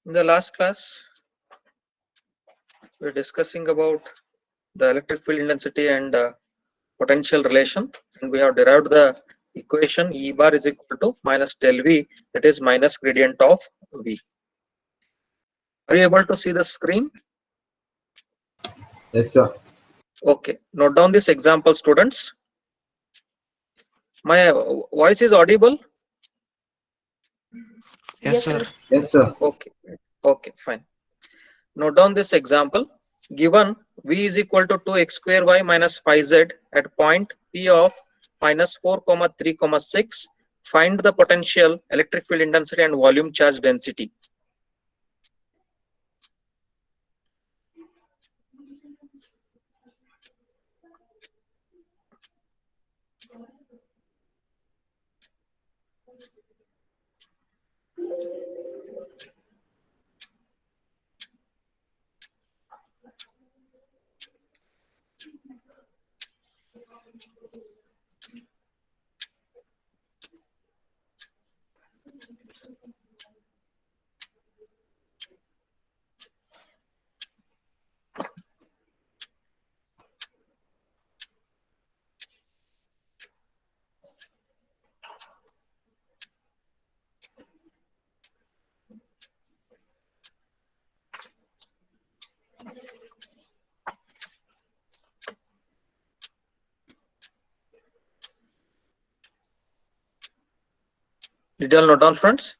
In the last class, we are discussing about the electric field intensity and potential relation, and we have derived the equation E bar is equal to minus del V, that is minus gradient of V. Are you able to see the screen? Yes, sir. Okay, note down this example, students. My voice is audible? Yes, sir. Yes, sir. Okay, fine. Note down this example. Given V is equal to 2x square y minus 5z at point P of minus 4, 3, 6, find the potential electric field intensity and volume charge density. Did you all note down, friends?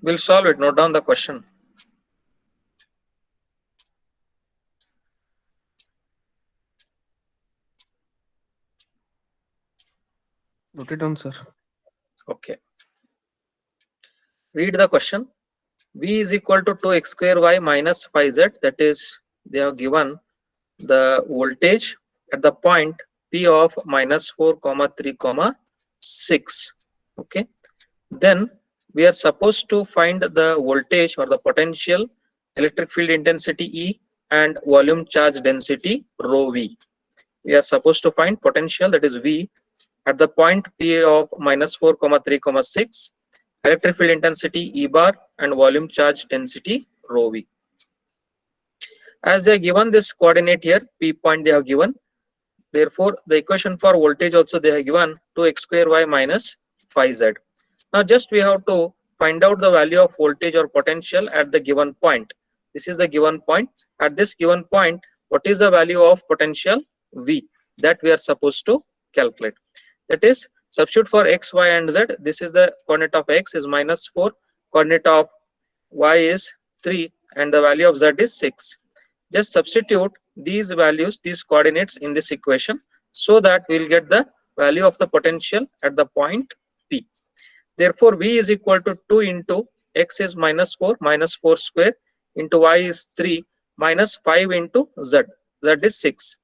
We'll solve it. Note down the question. Note it down, sir. Okay. Read the question. V is equal to 2x square y minus 5z. That is, they have given the voltage at the point P of minus 4, 3, 6. Okay. Then we are supposed to find the voltage or the potential, electric field intensity E, and volume charge density rho V. We are supposed to find potential, that is V, at the point P of minus 4, 3, 6, electric field intensity E bar, and volume charge density rho V. As they are given this coordinate here, P point they have given. Therefore, the equation for voltage also they have given 2x square y minus 5z. Now just we have to find out the value of voltage or potential at the given point. This is the given point. At this given point, what is the value of potential V that we are supposed to calculate? That is, substitute for x, y, and z. This is the coordinate of x is minus 4, coordinate of y is 3, and the value of z is 6. Just substitute these values, these coordinates in this equation, so that we will get the value of the potential at the point P. Therefore, V is equal to 2 into x is minus 4 square into y is 3 minus 5 into z. Z is 6.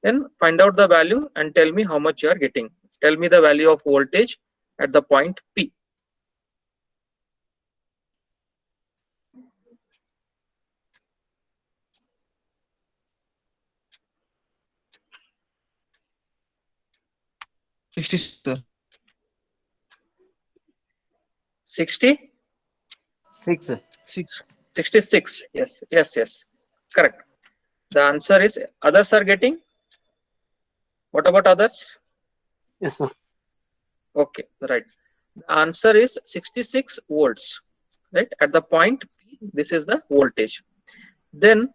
Then find out the value and tell me how much you are getting. Tell me the value of voltage at the point P. Sir. 60? 6. 66. Yes. Correct. The answer is, others are getting. What about others? Yes, sir. Okay, right. The answer is 66 volts, right? At the point P, this is the voltage. Then,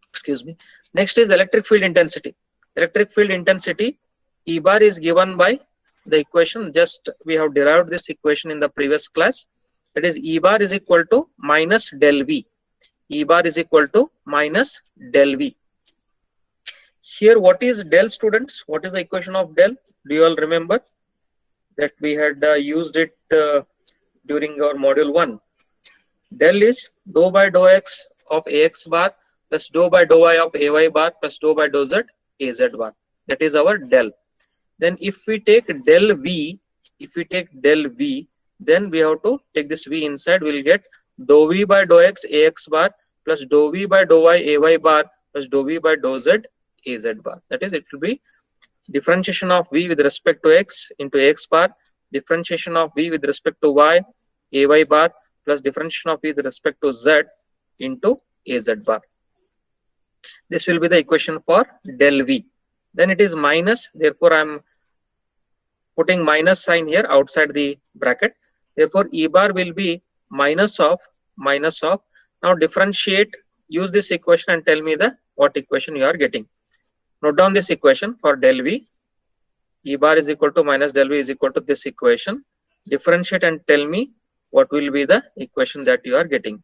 excuse me. Next is electric field intensity. Electric field intensity, E bar is given by the equation. Just we have derived this equation in the previous class. That is, E bar is equal to minus del V. E bar is equal to minus del V. Here, what is del, students? What is the equation of del? Do you all remember that we had used it during our module 1? Del is dou by dou x of ax bar plus dou by dou y of ay bar plus dou by dou z az bar. That is our del. Then if we take del v if we take del V, then we have to take this V inside. We'll get dou V by dou X AX bar plus dou V by dou Y AY bar plus dou V by dou Z AZ bar. That is, it will be differentiation of V with respect to X into AX bar, differentiation of V with respect to Y AY bar plus differentiation of V with respect to Z into AZ bar. This will be the equation for del V. Then it is minus, therefore I am putting minus sign here outside the bracket. Therefore E bar will be minus of. Now differentiate, use this equation and tell me the what equation you are getting. Note down this equation for del V. E bar is equal to minus del V is equal to this equation. Differentiate and tell me what will be the equation that you are getting.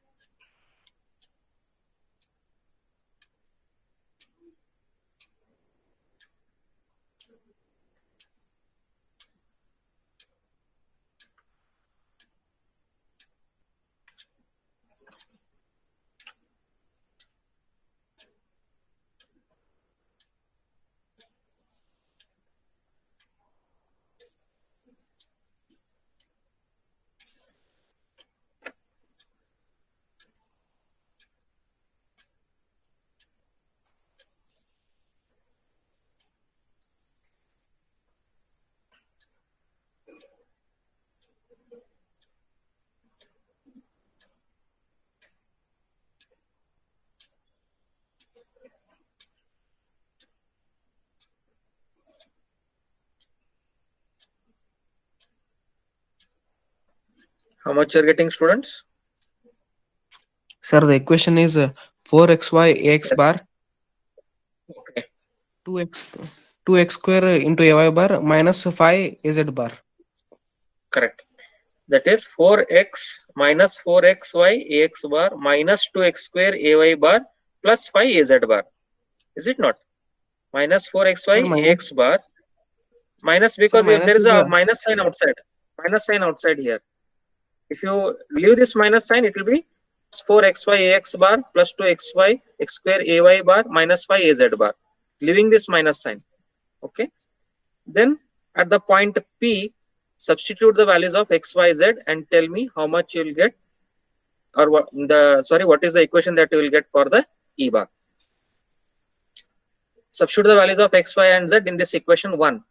How much you are getting, students? Sir, the equation is 4xy ax Yes. bar Okay. 2x square into ay bar minus 5 az bar. Correct. That is 4x minus 4xy ax bar minus 2x square ay bar plus 5 az bar. Is it not? Minus 4xy Sir, ax bar minus, because minus there is is a a- minus sign outside. Minus sign outside here. If you leave this minus sign, it will be 4xy ax bar plus 2xy x square ay bar minus 5 az bar. Leaving this minus sign. Okay. Then at the point P, substitute the values of x, y, z and tell me how much you will get, or what what is the equation that you will get for the E bar. Substitute the values of x, y and z in this equation 1.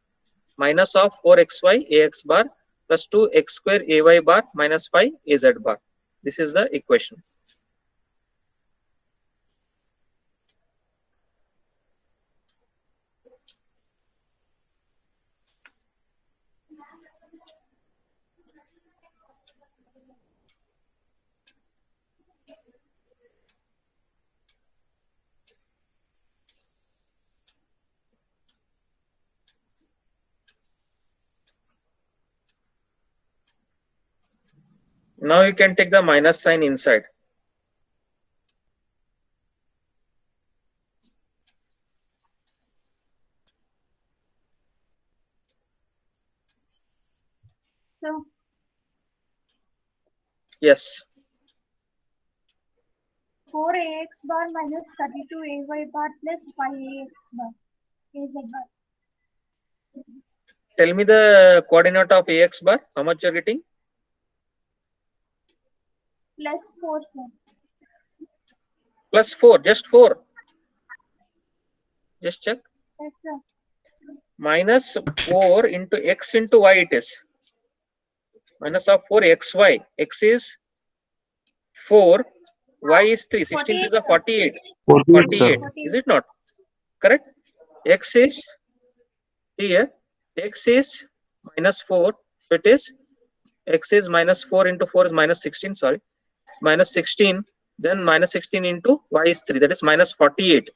Minus of 4xy ax bar plus 2x square ay bar minus 5 az bar. This is the equation. Now you can take the minus sign inside. So Yes. 4ax bar minus 32ay bar plus 5ax bar az bar Tell me the coordinate of ax bar. How much you are getting? plus 4, sir. Plus 4. Just 4. Just check. Yes, sir. Minus 4 into x into y it is. Minus of 4xy. X is 4. Y is 3. 16 is a 48. 48. Is it not? Correct? X is here. X is minus 4. So it is x is minus 4 into 4 is minus 16. Sorry. Minus 16. Then minus 16 into y is 3. That is minus 48.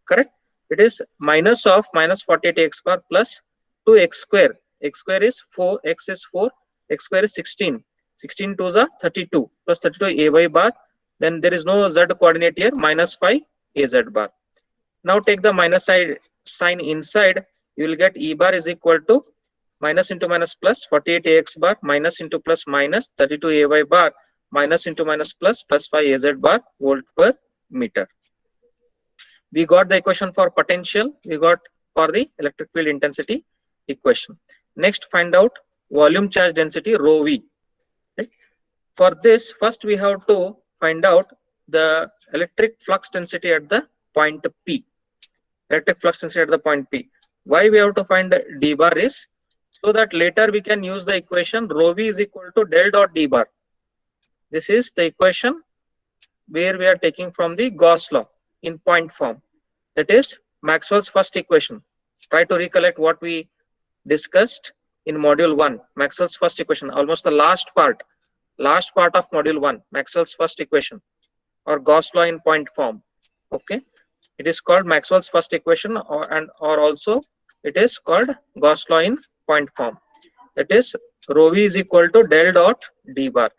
Correct? It is minus of minus 48 x bar plus 2x square. X square is 4. X is 4. X square is 16. 16 to the 32 plus 32 ay bar. Then there is no z coordinate here. Minus 5 az bar. Now take the minus side sign inside. You will get E bar is equal to minus into minus plus 48 ax bar minus into plus minus 32 ay bar minus into minus plus 5 az bar volt per meter. We got the equation for potential. We got for the electric field intensity equation. Next, find out volume charge density rho v. Right? For this, first we have to find out the electric flux density at the point P. Electric flux density at the point P. Why we have to find d bar is so that later we can use the equation rho v is equal to del dot d bar. This is the equation where we are taking from the Gauss law in point form. That is Maxwell's first equation. Try to recollect what we discussed in module 1. Maxwell's first equation, almost the last part of module 1, Maxwell's first equation or Gauss law in point form. Okay, it is called Maxwell's first equation, or also it is called Gauss law in point form. That is rho v is equal to del dot d bar.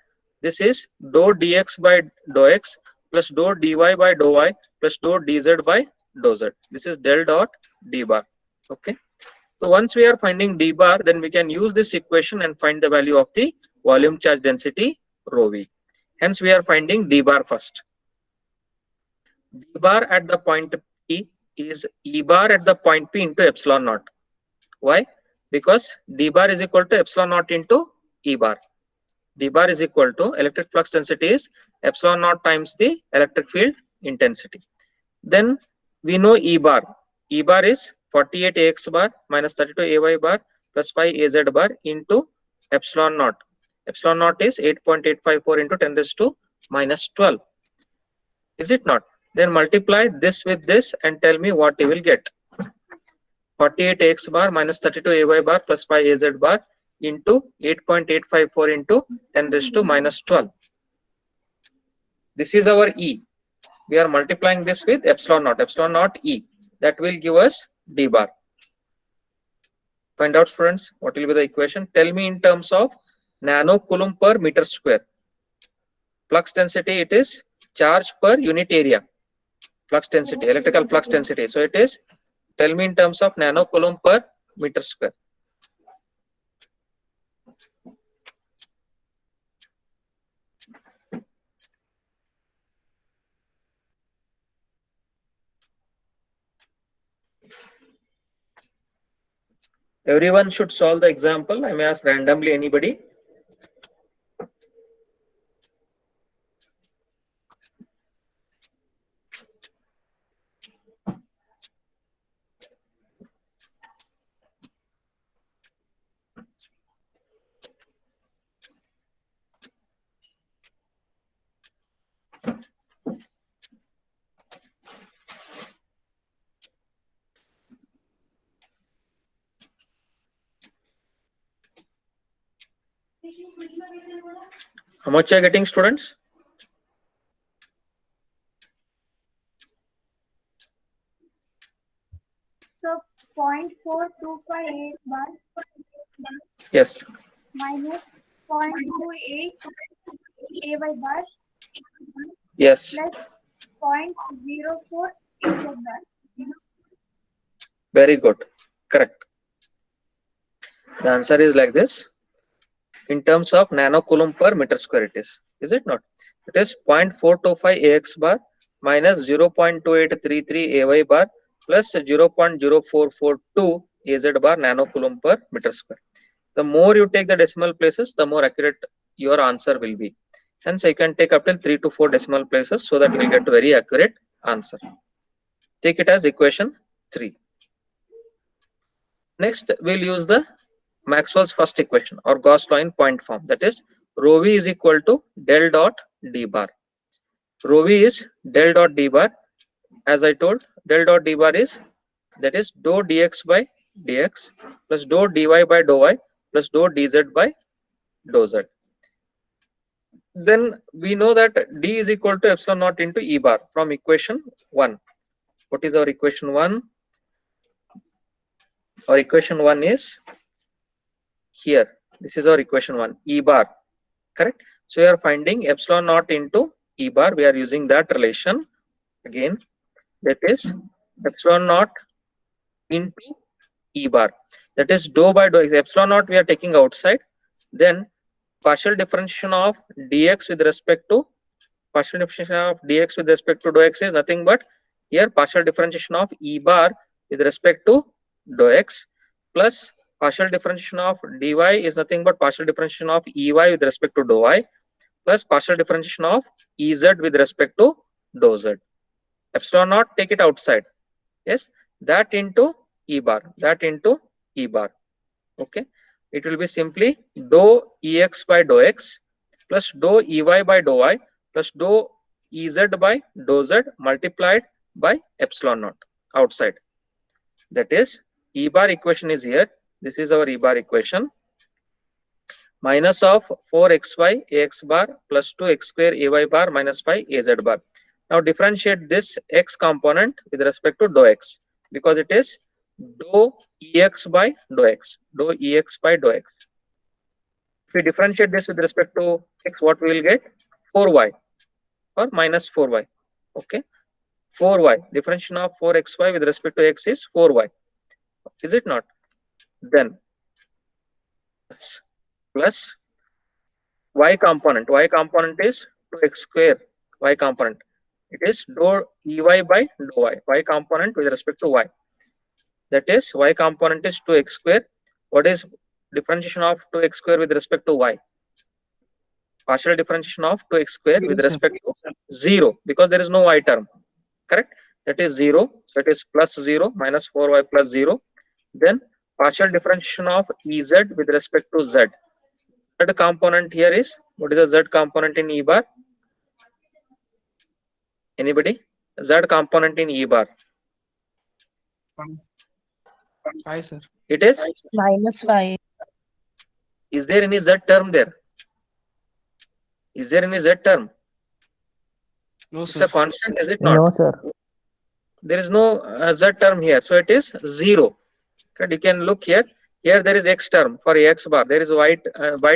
This is dou dx by dou x plus dou dy by dou y plus dou dz by dou z. This is del dot d bar. Okay, so once we are finding d bar, then we can use this equation and find the value of the volume charge density rho v. Hence we are finding d bar first. D bar at the point P is E bar at the point P into epsilon naught. Why? Because d bar is equal to epsilon naught into E bar. D bar is equal to electric flux density is epsilon naught times the electric field intensity. Then we know E bar. E bar is 48 AX bar minus 32 AY bar plus 5 AZ bar into epsilon naught. Epsilon naught is 8.854 into 10 raised to minus 12. Is it not? Then multiply this with this and tell me what you will get. 48 AX bar minus 32 AY bar plus 5 AZ bar into 8.854 into 10 raised to minus 12. This is our E. We are multiplying this with epsilon naught E. That will give us d bar. Find out, students, what will be the equation. Tell me in terms of nanocoulomb per meter square. Flux density, it is charge per unit area. Flux density, electrical flux density. So it is, tell me in terms of nanocoulomb per meter square. Everyone should solve the example. I may ask randomly anybody. How much are you getting, students? So 0.425 AX bar Yes. minus 0.28 AY bar Yes. plus 0.04 AZ bar. Very good. Correct. The answer is like this. In terms of nanocoulomb per meter square, it is it not? It is 0.425 AX bar minus 0.2833 AY bar plus 0.0442 AZ bar nanocoulomb per meter square. The more you take the decimal places, the more accurate your answer will be. Hence, you can take up till 3 to 4 decimal places so that you will get a very accurate answer. Take it as equation 3. Next, we'll use the Maxwell's first equation or Gauss law in point form. That is rho v is equal to del dot d bar. Rho v is del dot d bar. As I told, del dot d bar is, that is dou dx by dx plus dou dy by dou y plus dou dz by dou z. Then we know that d is equal to epsilon naught into E bar from equation 1. What is our equation 1? Our equation 1 is here. This is our equation 1, E bar. Correct? So we are finding epsilon naught into E bar. We are using that relation again. That is epsilon naught into E bar. That is dou by dou x. Epsilon naught we are taking outside. Then partial differentiation of dx with respect to dou x is nothing but here partial differentiation of E bar with respect to dou x plus partial differentiation of dy is nothing but partial differentiation of Ey with respect to dou I plus partial differentiation of Ez with respect to dou z. Epsilon naught, take it outside. Yes, that into E bar, that into E bar. Okay, it will be simply dou Ex by dou x plus dou Ey by dou I plus dou Ez by dou z multiplied by epsilon naught outside. That is, E bar equation is here. This is our E bar equation. Minus of 4xy ax bar plus 2x square ay bar minus 5 az bar. Now differentiate this x component with respect to dou x, because it is dou ex by dou x, dou ex by dou x. If we differentiate this with respect to x, what we will get? 4y or minus 4y. Okay, 4y, differentiation of 4xy with respect to x is 4y. Is it not? Then plus y component is 2x square, y component, it is dou ey by dou y component with respect to y. That is, y component is 2x square. What is differentiation of 2x square with respect to y? Partial differentiation of 2x square with respect to 0, because there is no y term, correct? That is 0, so it is plus 0 minus 4y plus 0. Then partial differentiation of Ez with respect to z. Z component here is, what is the z component in E bar? Anybody? Z component in E bar. 5, sir. It is -5. Is there any z term there? Is there any z term? No, It's sir. a constant, is it not? No, sir. There is no z term here, so it is 0. Okay, you can look here. Here there is x term for x bar. There is y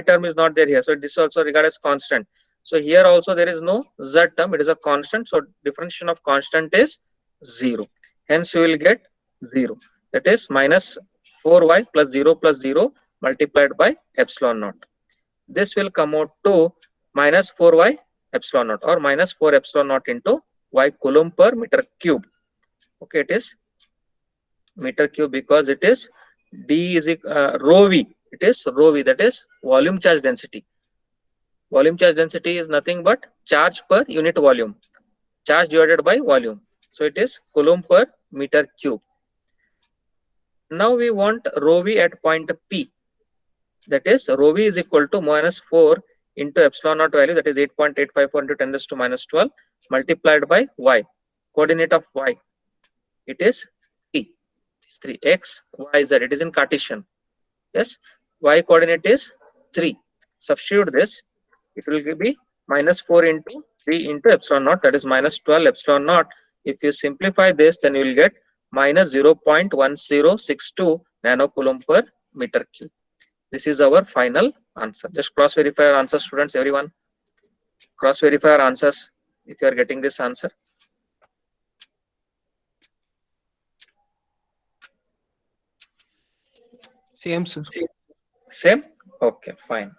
term is not there here, so this is also regarded as constant. So here also there is no z term, it is a constant. So differentiation of constant is 0. Hence you will get 0. That is minus 4y plus 0 multiplied by epsilon naught. This will come out to minus 4y epsilon naught, or minus 4 epsilon naught into y coulomb per meter cube. Okay, it is meter cube because it is d is rho v. It is rho v, that is volume charge density. Volume charge density is nothing but charge per unit volume, charge divided by volume. So it is coulomb per meter cube. Now we want rho v at point P. That is, rho v is equal to minus 4 into epsilon naught value, that is 8.854 into 10 raised to minus 12 multiplied by y. Coordinate of y, it is 3 x y z. It is in Cartesian. Yes, y coordinate is 3. Substitute this, it will be minus 4 into 3 into epsilon naught, that is minus 12 epsilon naught. If you simplify this, then you will get minus 0.1062 nanocoulomb per meter cube. This is our final answer. Just cross verify our answer, students. Everyone, cross verify our answers if you are getting this answer. Same, sir. Same? Okay, fine.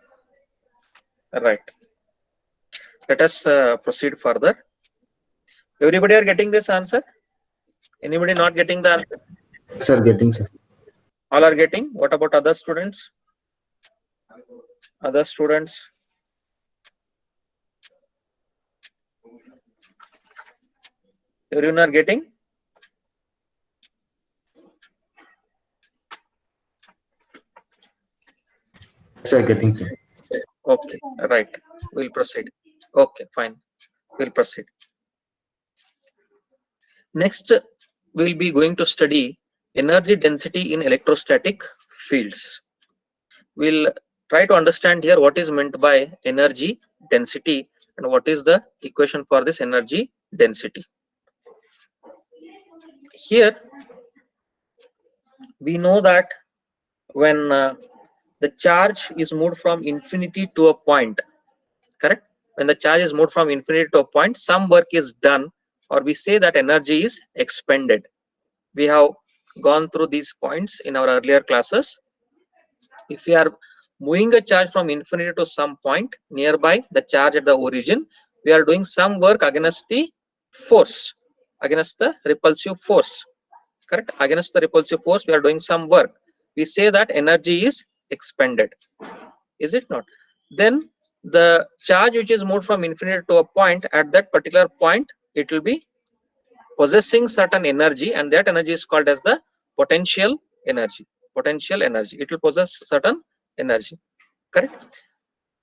Right. Let us proceed further. Everybody are getting this answer? Anybody not getting the answer? Sir, getting, sir. All are getting. What about other students? Other students? Everyone are getting? Sir, getting, sir. Okay, right. We'll proceed. Okay, fine. We'll proceed. Next, we'll be going to study energy density in electrostatic fields. We'll try to understand here what is meant by energy density and what is the equation for this energy density. Here, we know that when the charge is moved from infinity to a point, correct? When the charge is moved from infinity to a point, some work is done, or we say that energy is expended. We have gone through these points in our earlier classes. If we are moving a charge from infinity to some point nearby the charge at the origin, we are doing some work against the force, against the repulsive force, correct? Against the repulsive force, we are doing some work. we say that energy is expended, is it not? Then the charge which is moved from infinity to a point, at that particular point it will be possessing certain energy, and that energy is called as the potential energy. Potential energy, it will possess certain energy, correct?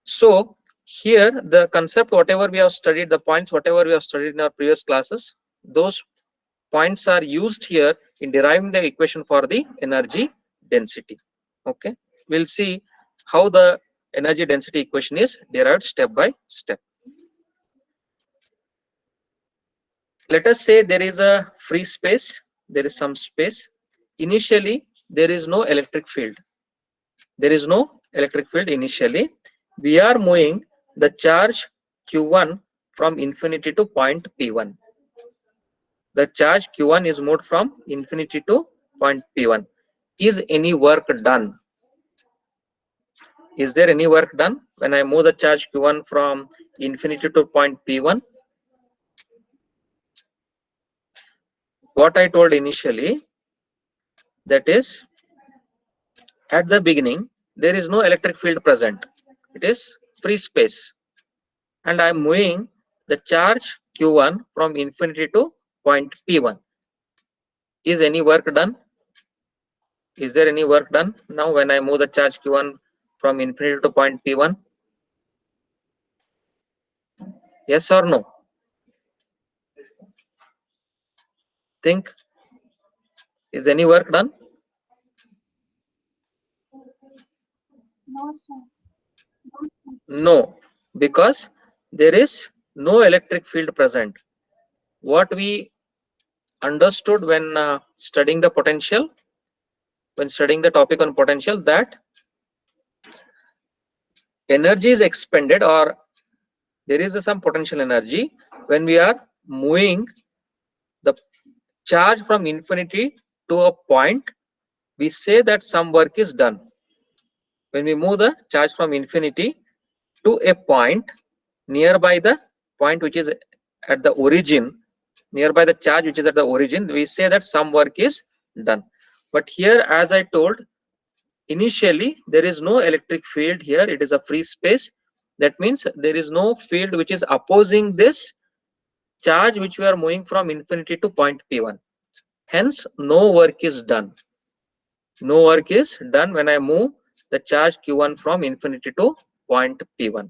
So here the concept, whatever we have studied, the points whatever we have studied in our previous classes, those points are used here in deriving the equation for the energy density. Okay, we'll see how the energy density equation is derived step by step. Let us say there is a free space, there is some space. Initially there is no electric field, there is no electric field initially. We are moving the charge q1 from infinity to point p1. The charge q1 is moved from infinity to point p1. Is any work done? Is there any work done when I move the charge q1 from infinity to point p1? What I told initially, that is, at the beginning there is no electric field present, it is free space, and I am moving the charge q1 from infinity to point p1. Is any work done? Is there any work done now when I move the charge q1 from infinity to point p1? Yes or no? Think. Is any work done? No, sir. No, because there is no electric field present. What we understood when studying the potential, when studying the topic on potential, that energy is expended, or there is some potential energy when we are moving the charge from infinity to a point. We say that some work is done. When we move the charge from infinity to a point nearby the point which is at the origin, nearby the charge which is at the origin, we say that some work is done. But here, as I told, initially there is no electric field here, it is a free space. That means there is no field which is opposing this charge which we are moving from infinity to point p1. Hence no work is done. No work is done when I move the charge q1 from infinity to point p1.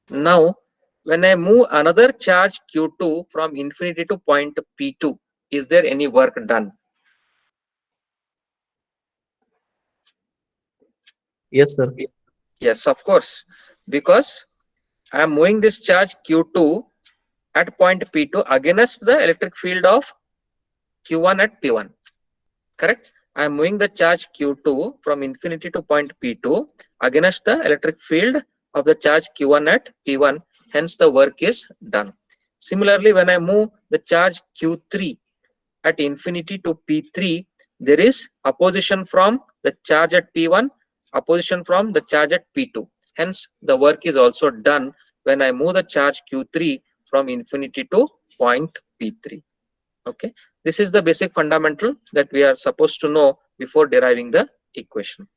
Now when I move another charge q2 from infinity to point p2, is there any work done? Yes, sir. Yes, of course, because I am moving this charge q2 at point p2 against the electric field of q1 at p1, correct? I am moving the charge q2 from infinity to point p2 against the electric field of the charge q1 at p1, hence the work is done. Similarly, when I move the charge q3 at infinity to p3, there is opposition from the charge at p1, opposition from the charge at p2, hence the work is also done when I move the charge q3 from infinity to point p3. Okay, this is the basic fundamental that we are supposed to know before deriving the equation.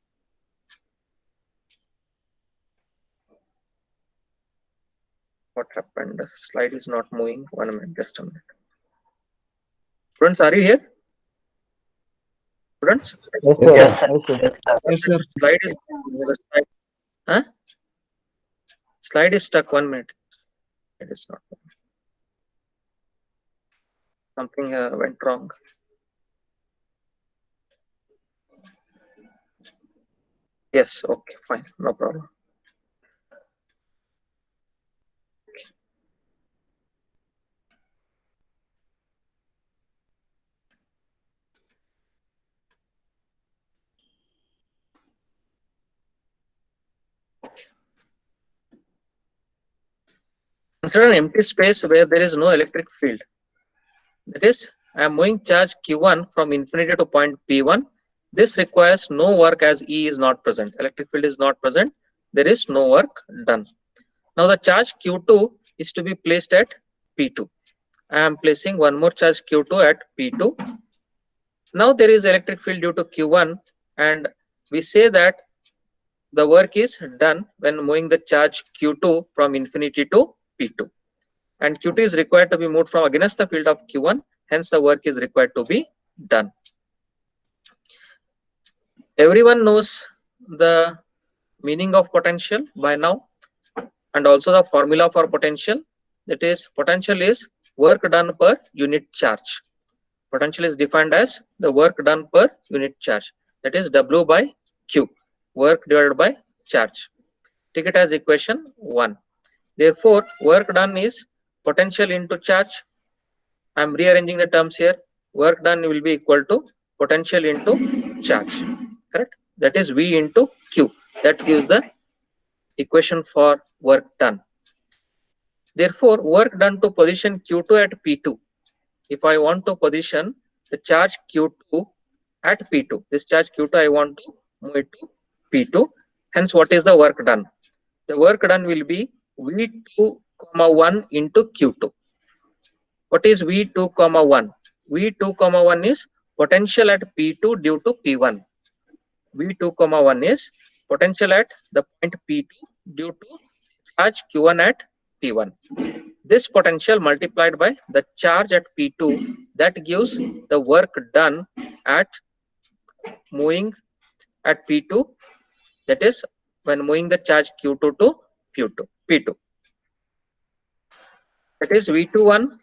What happened? The slide is not moving. 1 minute, just a minute. Students, are you here? Students, Yes, Yes, sir. sir. Yes, sir. Yes, sir. slide is Yes, sir. the slide, huh? Slide is stuck. 1 minute. It is not. Something went wrong. Yes, okay, fine, no problem. Consider an empty space where there is no electric field. That is, I am moving charge q1 from infinity to point p1. This requires no work as E is not present. Electric field is not present. There is no work done. Now the charge q2 is to be placed at p2. I am placing one more charge q2 at p2. Now there is electric field due to q1 and we say that the work is done when moving the charge Q2 from infinity to P2, and Q2 is required to be moved from against the field of Q1, hence the work is required to be done. Everyone knows the meaning of potential by now, and also the formula for potential. That is, potential is work done per unit charge. Potential is defined as the work done per unit charge, that is W by Q, work divided by charge. Take it as equation 1. Therefore, work done is potential into charge. I am rearranging the terms here. Work done will be equal to potential into charge. Correct? That is V into Q. That gives the equation for work done. Therefore, work done to position Q2 at P2. If I want to position the charge Q2 at P2, this charge Q2 I want to move it to P2. Hence, what is the work done? The work done will be V2, 1 into Q2. What is V2, 1? V2, 1 is potential at P2 due to P1. V2, 1 is potential at the point P2 due to charge Q1 at P1. This potential multiplied by the charge at P2, that gives the work done at moving at P2, that is when moving the charge Q2 to P2. That is V21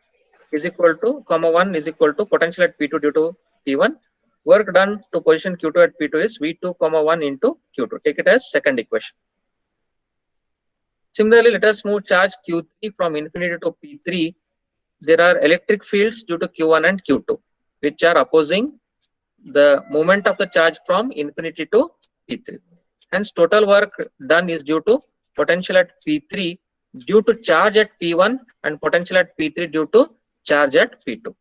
is equal to 1 is equal to potential at P2 due to P1. Work done to position Q2 at P2 is V2, 1 into Q2. Take it as second equation. Similarly, let us move charge Q3 from infinity to P3. There are electric fields due to Q1 and Q2, which are opposing the movement of the charge from infinity to P3. Hence, total work done is due to potential at P3 due to charge at P1 and potential at P3 due to charge at P2.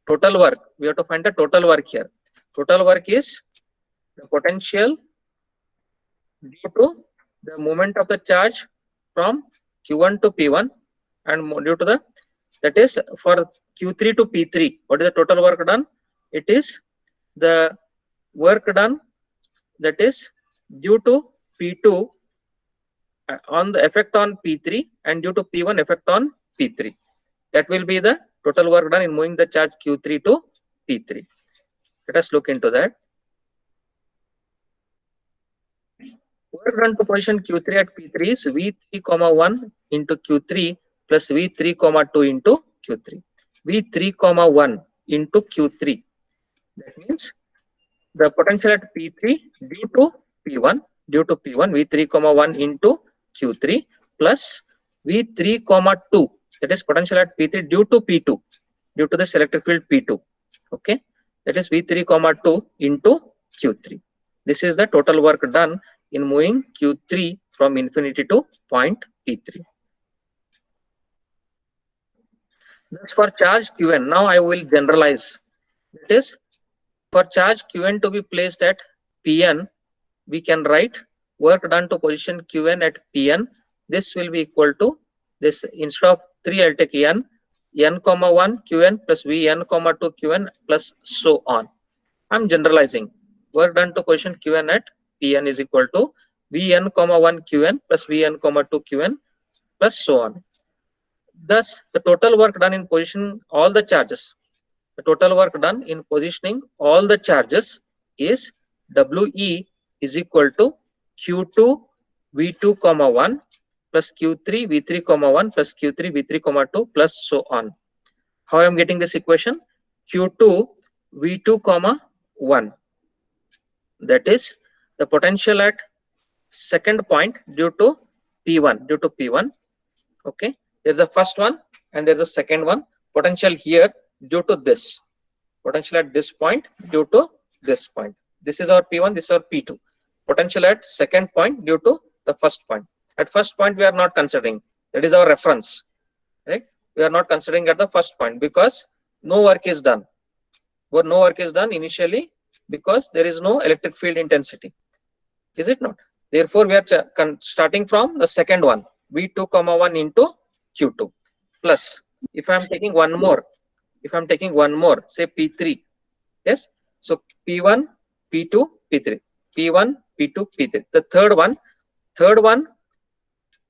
Total work, we have to find the total work here. Total work is the potential due to the movement of the charge from Q1 to P1 and due to the, that is for Q3 to P3. What is the total work done? It is the work done that is due to P2 on the effect on P3 and due to P1 effect on P3. That will be the total work done in moving the charge Q3 to P3. Let us look into that. Work done to position Q3 at P3 is V3, 1 into Q3 plus V3, 2 into Q3. V3, 1 into Q3. That means the potential at P3 due to P1, V3, 1 into Q3 plus V3, 2. That is potential at P3 due to P2, due to the electric field P2. Okay, that is V3, 2 into Q3. This is the total work done in moving Q3 from infinity to point P3. That's for charge Qn. Now I will generalize. That is, for charge Qn to be placed at Pn, we can write work done to position Qn at Pn. This will be equal to this. Instead of 3, I'll take n, 1 Qn plus Vn, 2 Qn plus so on. I'm generalizing. Work done to position Qn at Pn is equal to Vn, 1 Qn plus Vn, 2 Qn plus so on. Thus, the total work done in positioning all the charges, the total work done in positioning all the charges is We is equal to Q2 V2, 1 plus Q3 V3, 1 plus Q3 V3, 2 plus so on. How I am getting this equation? Q2 V2, 1. That is the potential at second point due to P1. Okay, there's a first one and there's a second one. Potential here due to this. Potential at this point due to this point. This is our P1, this is our P2. Potential at second point due to the first point. At first point we are not considering. That is our reference. Right? We are not considering at the first point because no work is done. But no work is done initially because there is no electric field intensity. Is it not? Therefore, we are starting from the second one, V2, 1 into Q2 plus. If I am taking one more, say P3, yes. So P1, P2 P3, P1, P2, P3. The third one,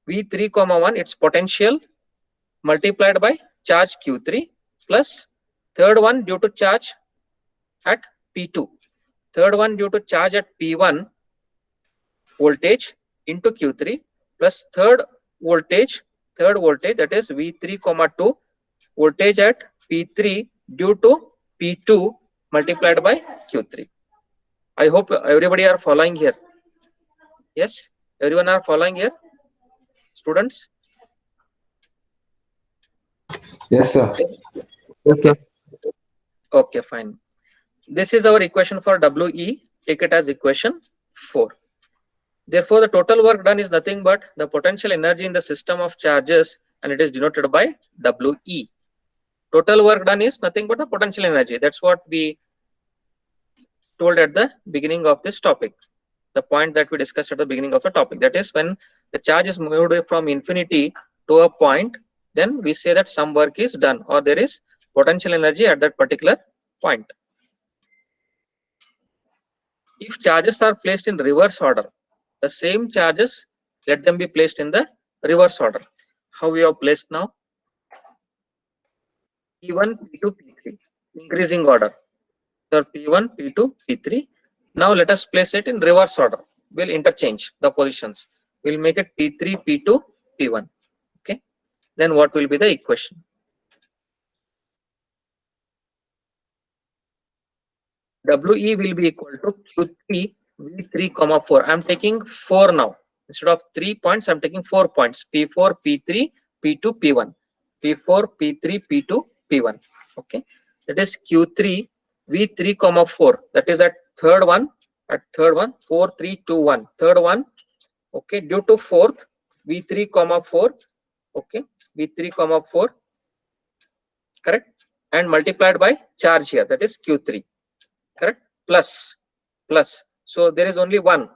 V3 comma 1, its potential multiplied by charge Q3 plus third one due to charge at P2, third one due to charge at P1 voltage into Q3 plus third voltage that is V3 comma 2 voltage at P3 due to P2 multiplied by Q3. I hope everybody are following here. Yes, everyone are following here, students? Yes, sir. Okay. Okay, fine. This is our equation for WE. Take it as equation 4. Therefore, the total work done is nothing but the potential energy in the system of charges, and it is denoted by WE. Total work done is nothing but the potential energy. That's what we told at the beginning of this topic. The point that we discussed at the beginning of the topic. That is, when the charge is moved away from infinity to a point, then we say that some work is done, or there is potential energy at that particular point. If charges are placed in reverse order, the same charges, let them be placed in the reverse order. How we have placed now? P1, P2, P3, increasing order. So P1, P2, P3. Now let us place it in reverse order. We'll interchange the positions. We'll make it P3, P2, P1. Okay. Then what will be the equation? WE will be equal to Q3 V3 comma 4. I'm taking 4 now. Instead of 3 points, I'm taking 4 points. P4, P3, P2, P1. P4, P3, P2, P1. Okay. That is Q3 V3 comma 4. That is at third one. 4, 3, 2, 1. Third one. Okay. Due to fourth, V3 comma 4. Okay. V3 comma 4. Correct. And multiplied by charge here. That is Q3. Correct. Plus. So there is only one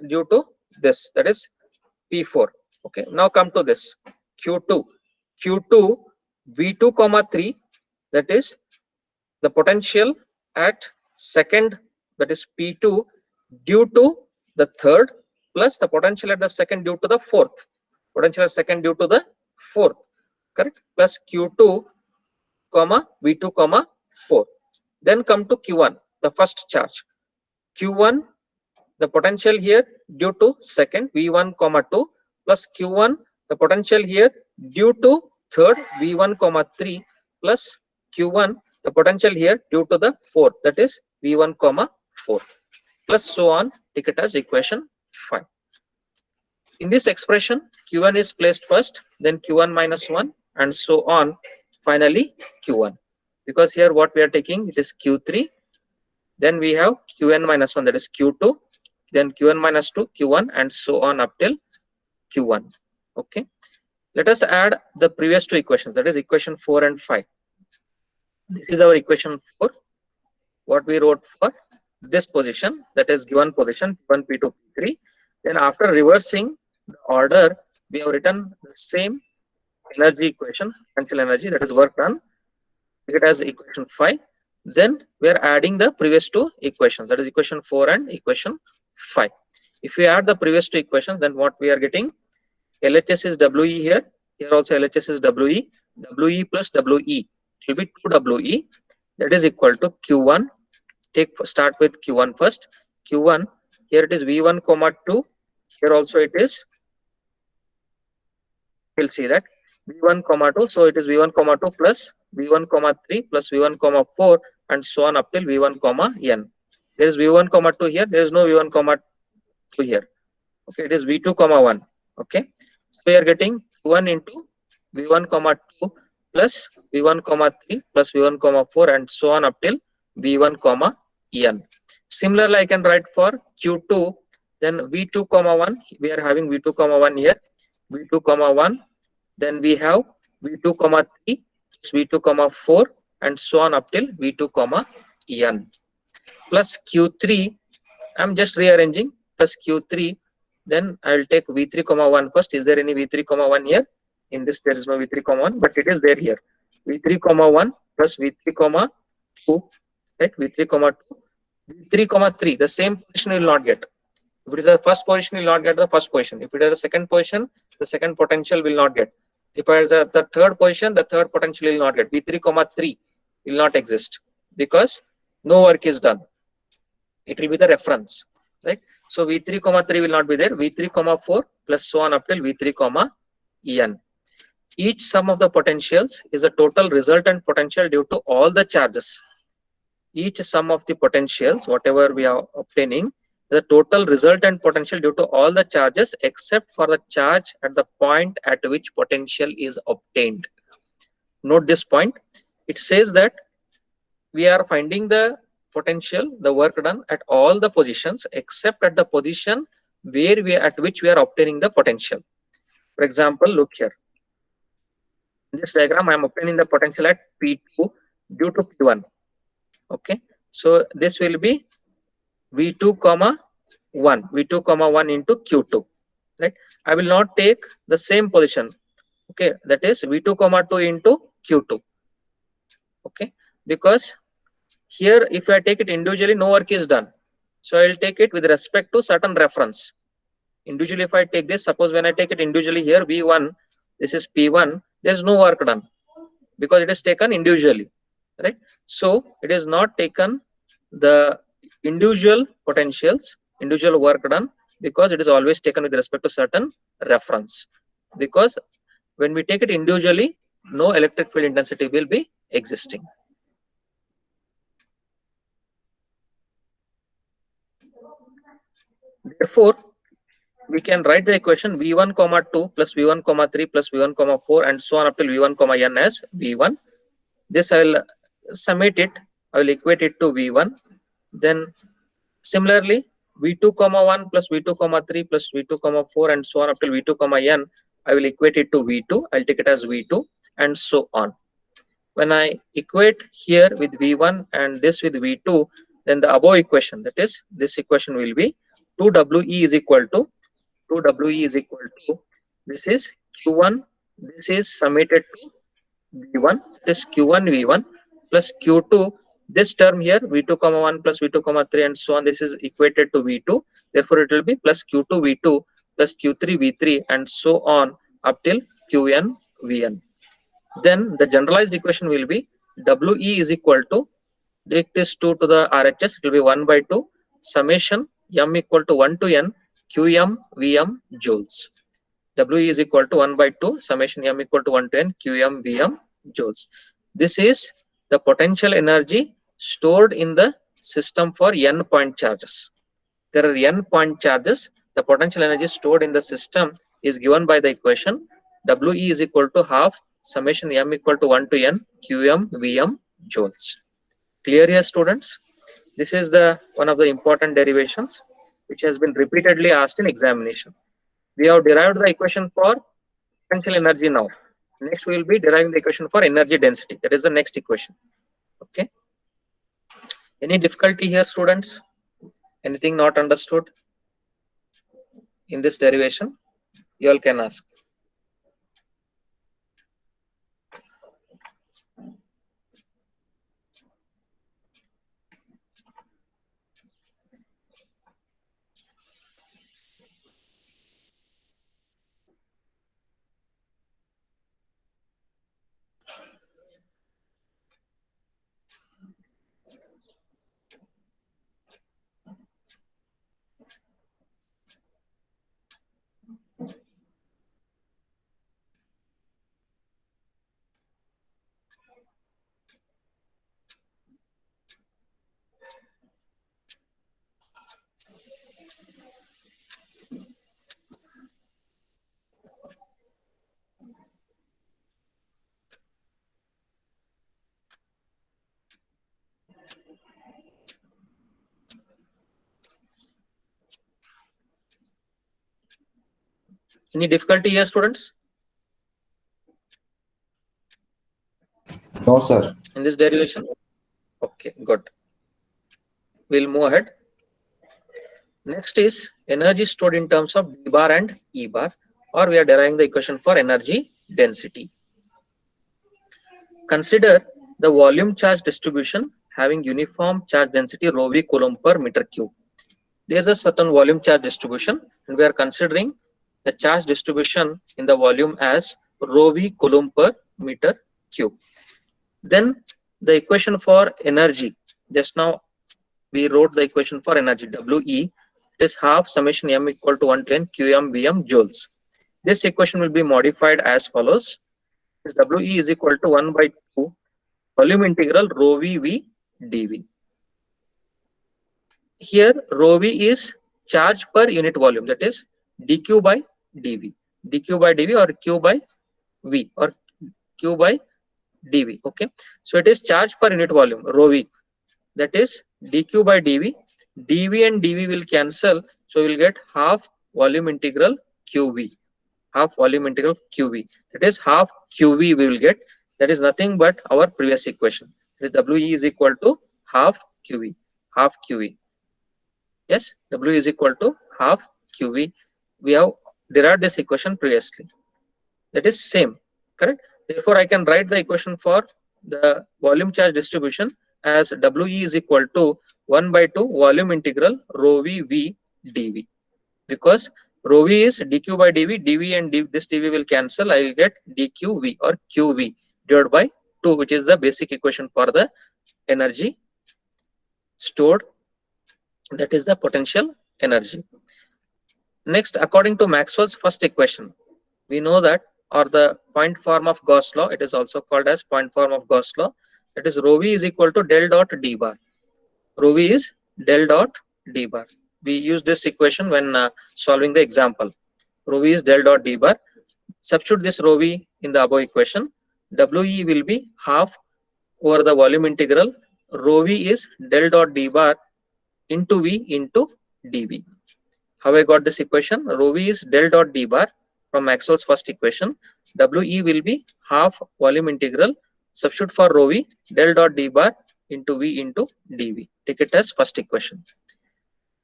due to this, that is P4. Okay. Now come to this Q2 V2 comma 3, that is the potential at second, that is P2 due to the third, plus the potential at the second due to the fourth, correct, plus Q2 comma V2 comma 4. Then come to Q1, the first charge. Q1, the potential here due to second V1 comma 2 plus Q1, the potential here due to third V1 comma 3 plus Q1, the potential here due to the fourth, that is V1 comma 4, plus so on. Take it as equation 5. In this expression, Q1 is placed first, then Q1 minus 1, and so on. Finally Q1, because here what we are taking, it is Q3. Then we have Qn minus 1, that is Q2, then Qn minus 2, Q1, and so on up till Q1. Okay. Let us add the previous two equations, that is equation 4 and 5. This is our equation 4. What we wrote for this position, that is given position P1, P2, P3. Then after reversing the order, we have written the same energy equation, potential energy, that is work done. Take it as equation 5. Then we are adding the previous two equations, that is equation 4 and equation 5. If we add the previous two equations, then what we are getting, LHS is WE here also LHS is WE, WE plus WE, it will be 2WE, that is equal to Q1. Start with Q1 first. Q1, here it is V1 comma 2, here also it is, we'll see that V1 comma 2, so it is V1 comma 2 plus V1 comma 3 plus V1 comma 4, and so on up till V1 comma n. There is V1 comma 2 here, there is no V1 comma 2 here. Okay, it is V2 comma 1. Okay, so we are getting Q1 into V1 comma 2 plus V1 comma 3 plus V1 comma 4, and so on up till V1 comma n. Similarly, I can write for Q2, then V2 comma 1, we are having V2 comma 1 here, V2 comma 1, then we have V2 comma 3 plus V2 comma 4, and so on up till V2 comma n, plus Q3, I'm just rearranging, plus Q3, then I will take V3 comma 1 first. Is there any V3 comma 1 here? In this there is no V3 comma 1, but it is there here. V3 comma 1 plus V3 comma 2, right? V3 comma 2 V3, 3, the same position will not get. If it is the first position, you will not get the first position. If it is the second position, the second potential will not get. If it is the third position, the third potential will not get. V3, 3 will not exist because no work is done. It will be the reference, right? So V3, 3 will not be there. V3, 4 plus so on up till V3, n. Each sum of the potentials is a total resultant potential due to all the charges. Each sum of the potentials, whatever we are obtaining, the total resultant potential due to all the charges except for the charge at the point at which potential is obtained. Note this point. It says that we are finding the potential, the work done at all the positions except at the position where at which we are obtaining the potential. For example, look here. In this diagram, I am obtaining the potential at P2 due to P1. Okay, so this will be V2, 1, V2, 1 into Q2, right? I will not take the same position. Okay, that is V2, 2 into Q2. Okay, because here if I take it individually, no work is done. So I will take it with respect to certain reference. Individually, if I take this, suppose when I take it individually here, V1, this is P1, there is no work done because it is taken individually, right? So it is not taken the individual potentials, individual work done, because it is always taken with respect to certain reference. Because when we take it individually, no electric field intensity will be existing. Therefore, we can write the equation V1, 2 plus V1, 3 plus V1, 4 and so on up till V1, n as V1. This I will summate it, I will equate it to V1. Then similarly, V2, 1 plus V2, 3 plus V2, 4 and so on up till V2, n, I will equate it to V2. I'll take it as V2 and so on. When I equate here with V1 and this with V2, then the above equation, that is this equation will be 2WE is equal to this is Q1, this is summated to V1, this Q1 V1 plus Q2, this term here V2, 1 plus V2, 3 and so on, this is equated to V2. Therefore, it will be plus Q2 V2 plus Q3 V3 and so on up till Qn Vn. Then the generalized equation will be We is equal to, take this 2 to the RHS, it will be 1 by 2 summation m equal to 1 to n Qm Vm joules. We is equal to 1 by 2 summation m equal to 1 to n Qm Vm joules. This is the potential energy stored in the system for n point charges. There are n point charges. The potential energy stored in the system is given by the equation We is equal to half summation m equal to 1 to n Qm Vm joules. Clear here, students? This is the one of the important derivations which has been repeatedly asked in examination. We have derived the equation for potential energy now. Next, we will be deriving the equation for energy density. That is the next equation. Okay. Any difficulty here, students? Anything not understood in this derivation? You all can ask. Any difficulty here, students? No, sir. In this derivation? Okay, good. We'll move ahead. Next is energy stored in terms of D bar and E bar, or we are deriving the equation for energy density. Consider the volume charge distribution having uniform charge density rho v coulomb per meter cube. There is a certain volume charge distribution, and we are considering the charge distribution in the volume as rho v coulomb per meter cube. Then the equation for energy, just now we wrote the equation for energy, WE, it is half summation m equal to 1 to n qm vm joules. This equation will be modified as follows. This WE is equal to 1 by 2 volume integral rho v dv. Here rho v is charge per unit volume, that is dq by dv, dq by dv or q by v or q by dv. Okay, so it is charge per unit volume rho v, that is dq by dv. dv and dv will cancel, so we will get half volume integral qv, half volume integral qv, that is half qv we will get. That is nothing but our previous equation. We is equal to half qv, half qv. Yes, W is equal to half qv. We have derived this equation previously. That is same, correct? Therefore, I can write the equation for the volume charge distribution as WE is equal to 1 by 2 volume integral rho v dv. Because rho v is dq by dv, dv and this dv will cancel. I will get dqv or qv divided by 2, which is the basic equation for the energy stored, that is the potential energy. Next, according to Maxwell's first equation, we know that, or the point form of Gauss law, it is also called as point form of Gauss law, that is rho v is equal to del dot d bar. Rho v is del dot d bar. We use this equation when solving the example. Rho v is del dot d bar. Substitute this rho v in the above equation. We will be half over the volume integral rho v is del dot d bar into v into dv. How I got this equation? Rho v is del dot d bar from Maxwell's first equation. We will be half volume integral. Substitute for rho v del dot d bar into v into dv. Take it as first equation.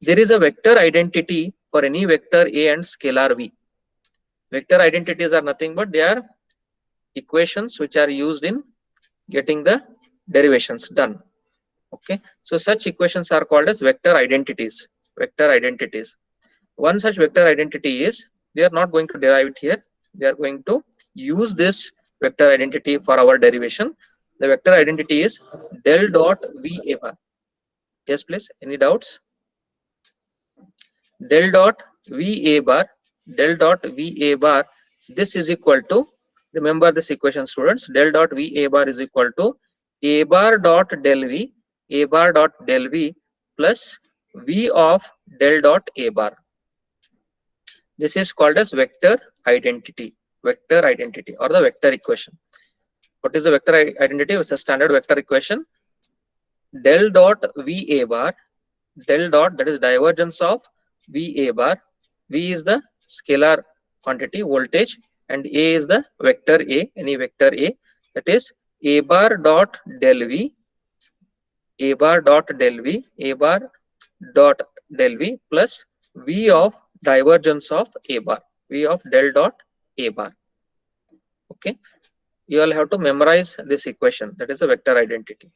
There is a vector identity for any vector a and scalar v. Vector identities are nothing but they are equations which are used in getting the derivations done. Okay, so such equations are called as vector identities. Vector identities. One such vector identity is, we are not going to derive it here. We are going to use this vector identity for our derivation. The vector identity is del dot v a bar. Yes, please. Any doubts? Del dot v a bar. Del dot v a bar. This is equal to, remember this equation, students. Del dot v a bar is equal to a bar dot del v. A bar dot del v plus v of del dot a bar. This is called as vector identity. Vector identity or the vector equation. What is the vector identity? It's a standard vector equation. Del dot v a bar. Del dot, that is divergence of v a bar. V is the scalar quantity, voltage, and a is the vector a, any vector a. That is a bar dot del v. A bar dot del v, a bar dot del v plus v of divergence of a bar, v of del dot a bar. Okay, you all have to memorize this equation, that is a vector identity.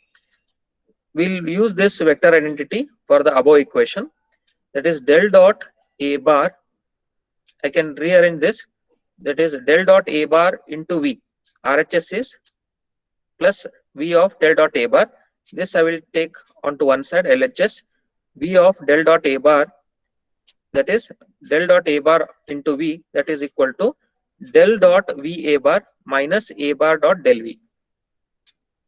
We'll use this vector identity for the above equation, that is del dot a bar. I can rearrange this, that is del dot a bar into v. RHS is plus v of del dot a bar. This I will take onto one side, LHS, v of del dot a bar, that is del dot a bar into v, that is equal to del dot v a bar minus a bar dot del v.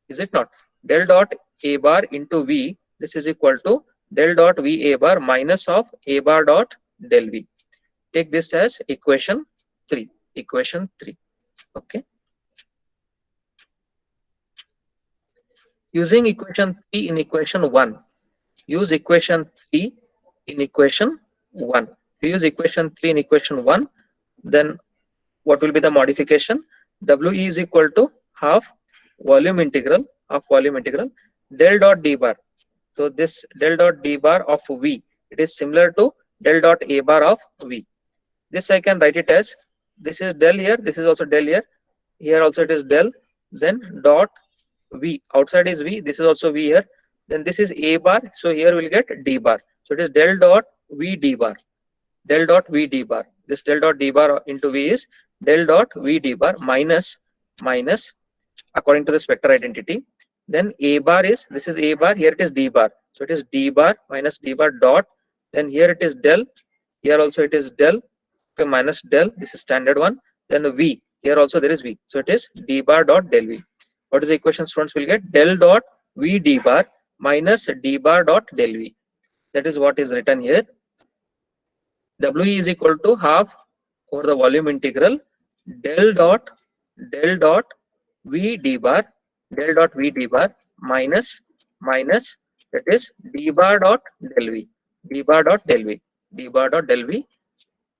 Is it not? Del dot a bar into v, this is equal to del dot v a bar minus of a bar dot del v. Take this as equation 3. Equation 3. Okay. Using equation 3 in equation 1, use equation 3 in equation 1. If you use equation 3 in equation 1, then what will be the modification? We is equal to half volume integral of volume integral del dot d bar. So this del dot d bar of v, it is similar to del dot a bar of v. This I can write it as, this is del here, this is also del here, here also it is del, then dot v, outside is v, this is also v here, then this is A bar, so here we'll get D bar. So it is del dot V D bar, del dot V D bar. This del dot D bar into V is del dot V D bar minus according to this vector identity. Then A bar is, this is A bar, here it is D bar. So it is D bar minus D bar dot, then here it is del, here also it is del, okay, minus del, this is standard one. Then the V, here also there is V. So it is D bar dot del V. What is the equation students will get? Del dot V D bar minus D bar dot del V. That is what is written here. WE is equal to half over the volume integral del dot V D bar minus that is D bar dot del V, D bar dot del V, D bar dot del V,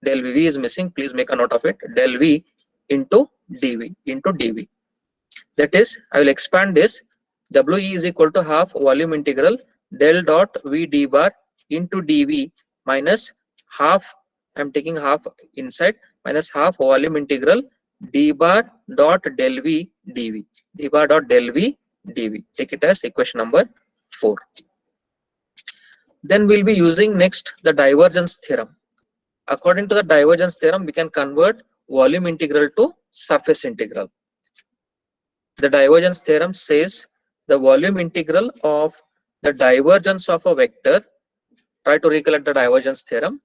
del V. V is missing, please make a note of it, del V into dV. That is, I will expand this. WE is equal to half volume integral del dot V D bar into dV minus half, I am taking half inside, minus half volume integral D bar dot del V dV, D bar dot del V dV. Take it as equation number 4. Then we'll be using next the divergence theorem. According to the divergence theorem, we can convert volume integral to surface integral. The divergence theorem says the volume integral of the divergence of a vector, try to recollect the divergence theorem,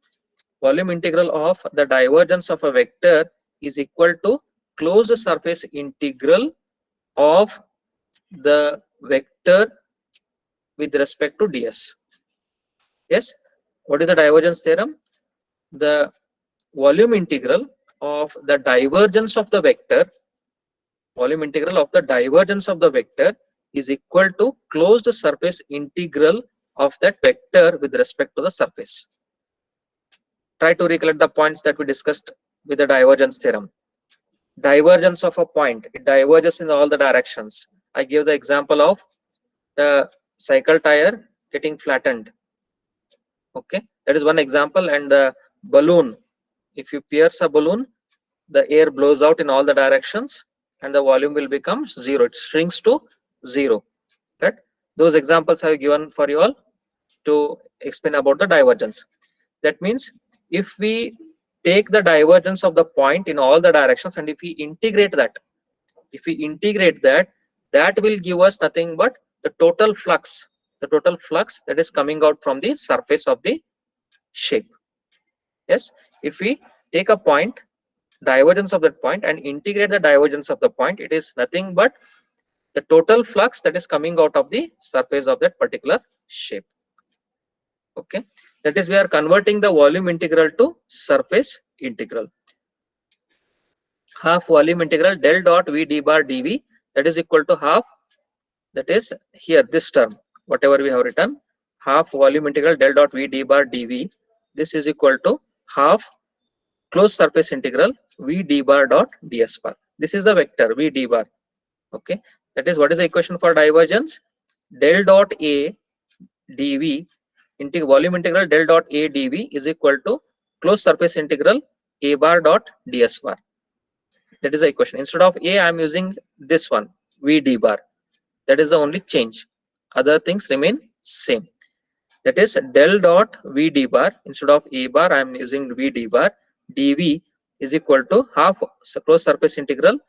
volume integral of the divergence of a vector is equal to closed surface integral of the vector with respect to ds. Yes, what is the divergence theorem? The volume integral of the divergence of the vector, volume integral of the divergence of the vector is equal to closed surface integral of that vector with respect to the surface. Try to recollect the points that we discussed with the divergence theorem. Divergence of a point, it diverges in all the directions. I give the example of the cycle tire getting flattened. Okay, that is one example. And the balloon, if you pierce a balloon, the air blows out in all the directions and the volume will become 0. It shrinks to 0. Right? Those examples I have given for you all to explain about the divergence. That means if we take the divergence of the point in all the directions and if we integrate that, that will give us nothing but the total flux that is coming out from the surface of the shape. Yes, if we take a point, divergence of that point, and integrate the divergence of the point, it is nothing but the total flux that is coming out of the surface of that particular shape. Okay, that is, we are converting the volume integral to surface integral. Half volume integral del dot V D bar dV, that is equal to half, that is here this term, whatever we have written, half volume integral del dot V D bar dV, this is equal to half closed surface integral V D bar dot ds bar. This is the vector V D bar. Okay, that is, what is the equation for divergence? Del dot A dV into volume integral del dot A dV is equal to closed surface integral A bar dot ds bar. That is the equation. Instead of A, I am using this one, V D bar. That is the only change. Other things remain same. That is del dot V D bar, instead of A bar, I am using V D bar. dV is equal to half closed surface integral.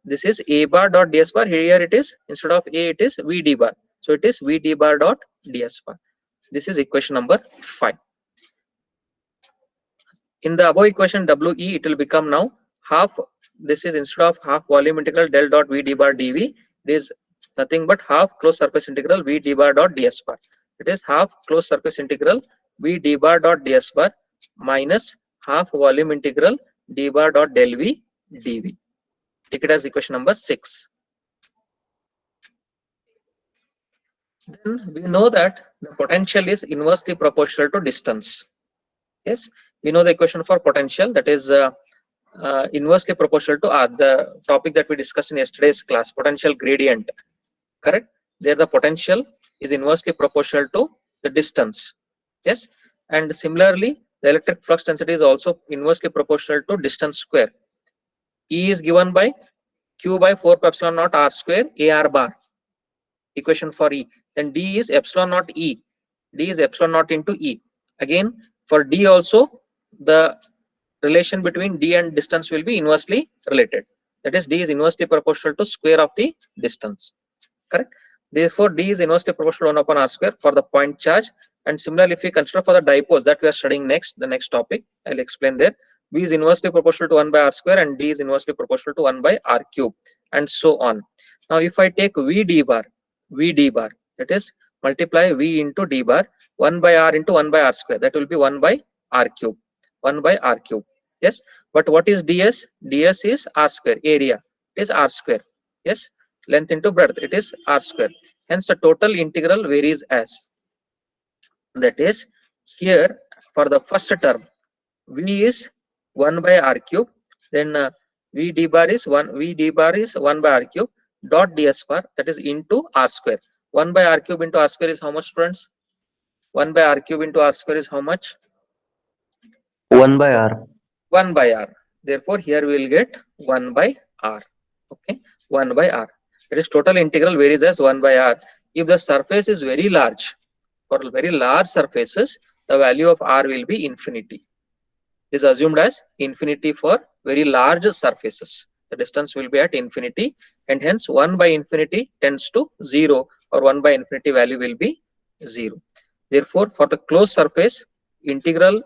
This is A bar dot ds bar. Here it is, instead of A, it is V D bar. So it is V D bar dot ds bar. This is equation number 5. In the above equation WE, it will become now half, this is instead of half volume integral del dot V D bar dV, it is nothing but half closed surface integral V D bar dot ds bar. It is half closed surface integral V D bar dot ds bar minus half volume integral D bar dot del V dV. Take it as equation number 6. Then we know that the potential is inversely proportional to distance. Yes, we know the equation for potential, that is inversely proportional to the topic that we discussed in yesterday's class, potential gradient. Correct? There the potential is inversely proportional to the distance. Yes, and similarly the electric flux density is also inversely proportional to distance square. E is given by Q by 4 pi epsilon naught R square AR bar. equation for E. Then D is epsilon naught E. D is epsilon naught into E. Again, for D also, the relation between D and distance will be inversely related. That is, D is inversely proportional to square of the distance. Correct? Therefore, D is inversely proportional to 1 upon R square for the point charge. And similarly, if we consider for the dipoles that we are studying next, the next topic, I'll explain there. V is inversely proportional to 1 by R square and D is inversely proportional to 1 by R cube, and so on. Now, if I take V d bar, that is multiply V into d bar, 1 by R into 1 by R square, that will be 1 by R cube, 1 by R cube. Yes, but what is ds? ds is R square, area, it is R square. Yes, length into breadth, it is R square. Hence, the total integral varies as, that is, here for the first term, V is 1 by R cube, then V d bar is 1 by R cube dot ds bar, that is into R square. 1 by R cube into R square is how much, friends? 1 by R cube into R square is how much? 1 by R. 1 by R. Therefore, here we will get 1 by R. Okay, 1 by R. That is, total integral varies as 1 by R. If the surface is very large, for very large surfaces, the value of R will be infinity. Is assumed as infinity for very large surfaces. The distance will be at infinity, and hence 1 by infinity tends to 0, or 1 by infinity value will be 0. Therefore, for the closed surface, integral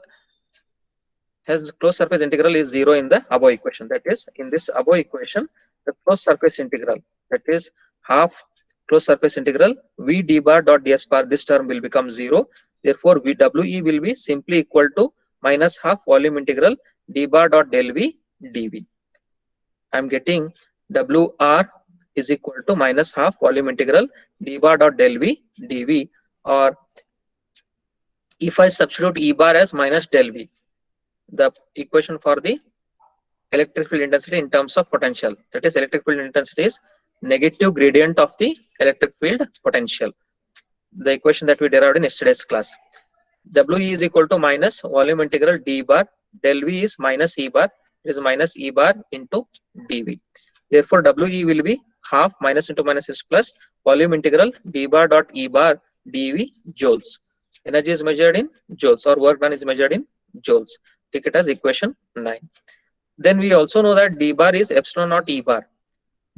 is 0 in the above equation. That is, in this above equation, the closed surface integral, that is half closed surface integral V d bar dot ds bar, this term will become 0. Therefore, VWE will be simply equal to minus half volume integral d bar dot del V dV. I am getting WR is equal to minus half volume integral d bar dot del V dV, or if I substitute E bar as minus del V, the equation for the electric field intensity in terms of potential, that is, electric field intensity is negative gradient of the electric field potential, the equation that we derived in yesterday's class. WE is equal to minus volume integral d bar del V is minus E bar, it is minus E bar into dV. Therefore, WE will be half, minus into minus is plus, volume integral d bar dot E bar dV joules. Energy is measured in joules, or work done is measured in joules. Take it as equation 9. Then we also know that d bar is epsilon naught E bar.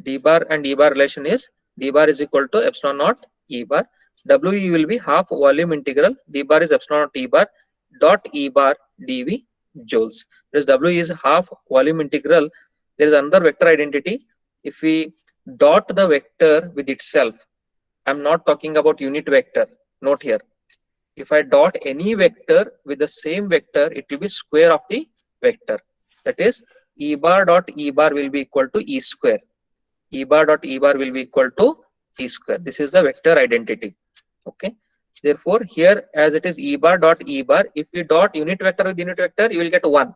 D bar and E bar relation is d bar is equal to epsilon naught E bar. WE will be half volume integral d bar is epsilon naught E bar dot E bar dV joules. Whereas W is half volume integral. There is another vector identity. If we dot the vector with itself, I'm not talking about unit vector. Note here. If I dot any vector with the same vector, it will be square of the vector. That is, E bar dot E bar will be equal to E square. E bar dot E bar will be equal to E square. This is the vector identity. Okay. Therefore, here as it is E bar dot E bar, if we dot unit vector with unit vector, you will get 1.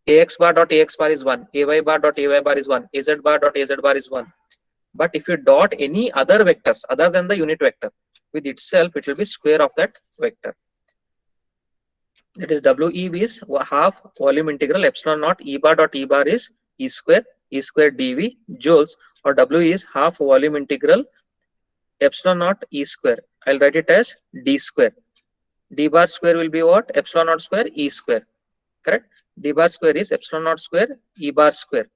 AX bar dot AX bar is 1. AY bar dot AY bar is 1. AZ bar dot AZ bar is 1. But if you dot any other vectors other than the unit vector with itself, it will be square of that vector. That is, WE is half volume integral epsilon naught E bar dot E bar is E square dV joules, or W is half volume integral epsilon naught E square. I'll write it as D square. D bar square will be what? Epsilon naught square E square. Correct? D bar square is epsilon naught square E bar square.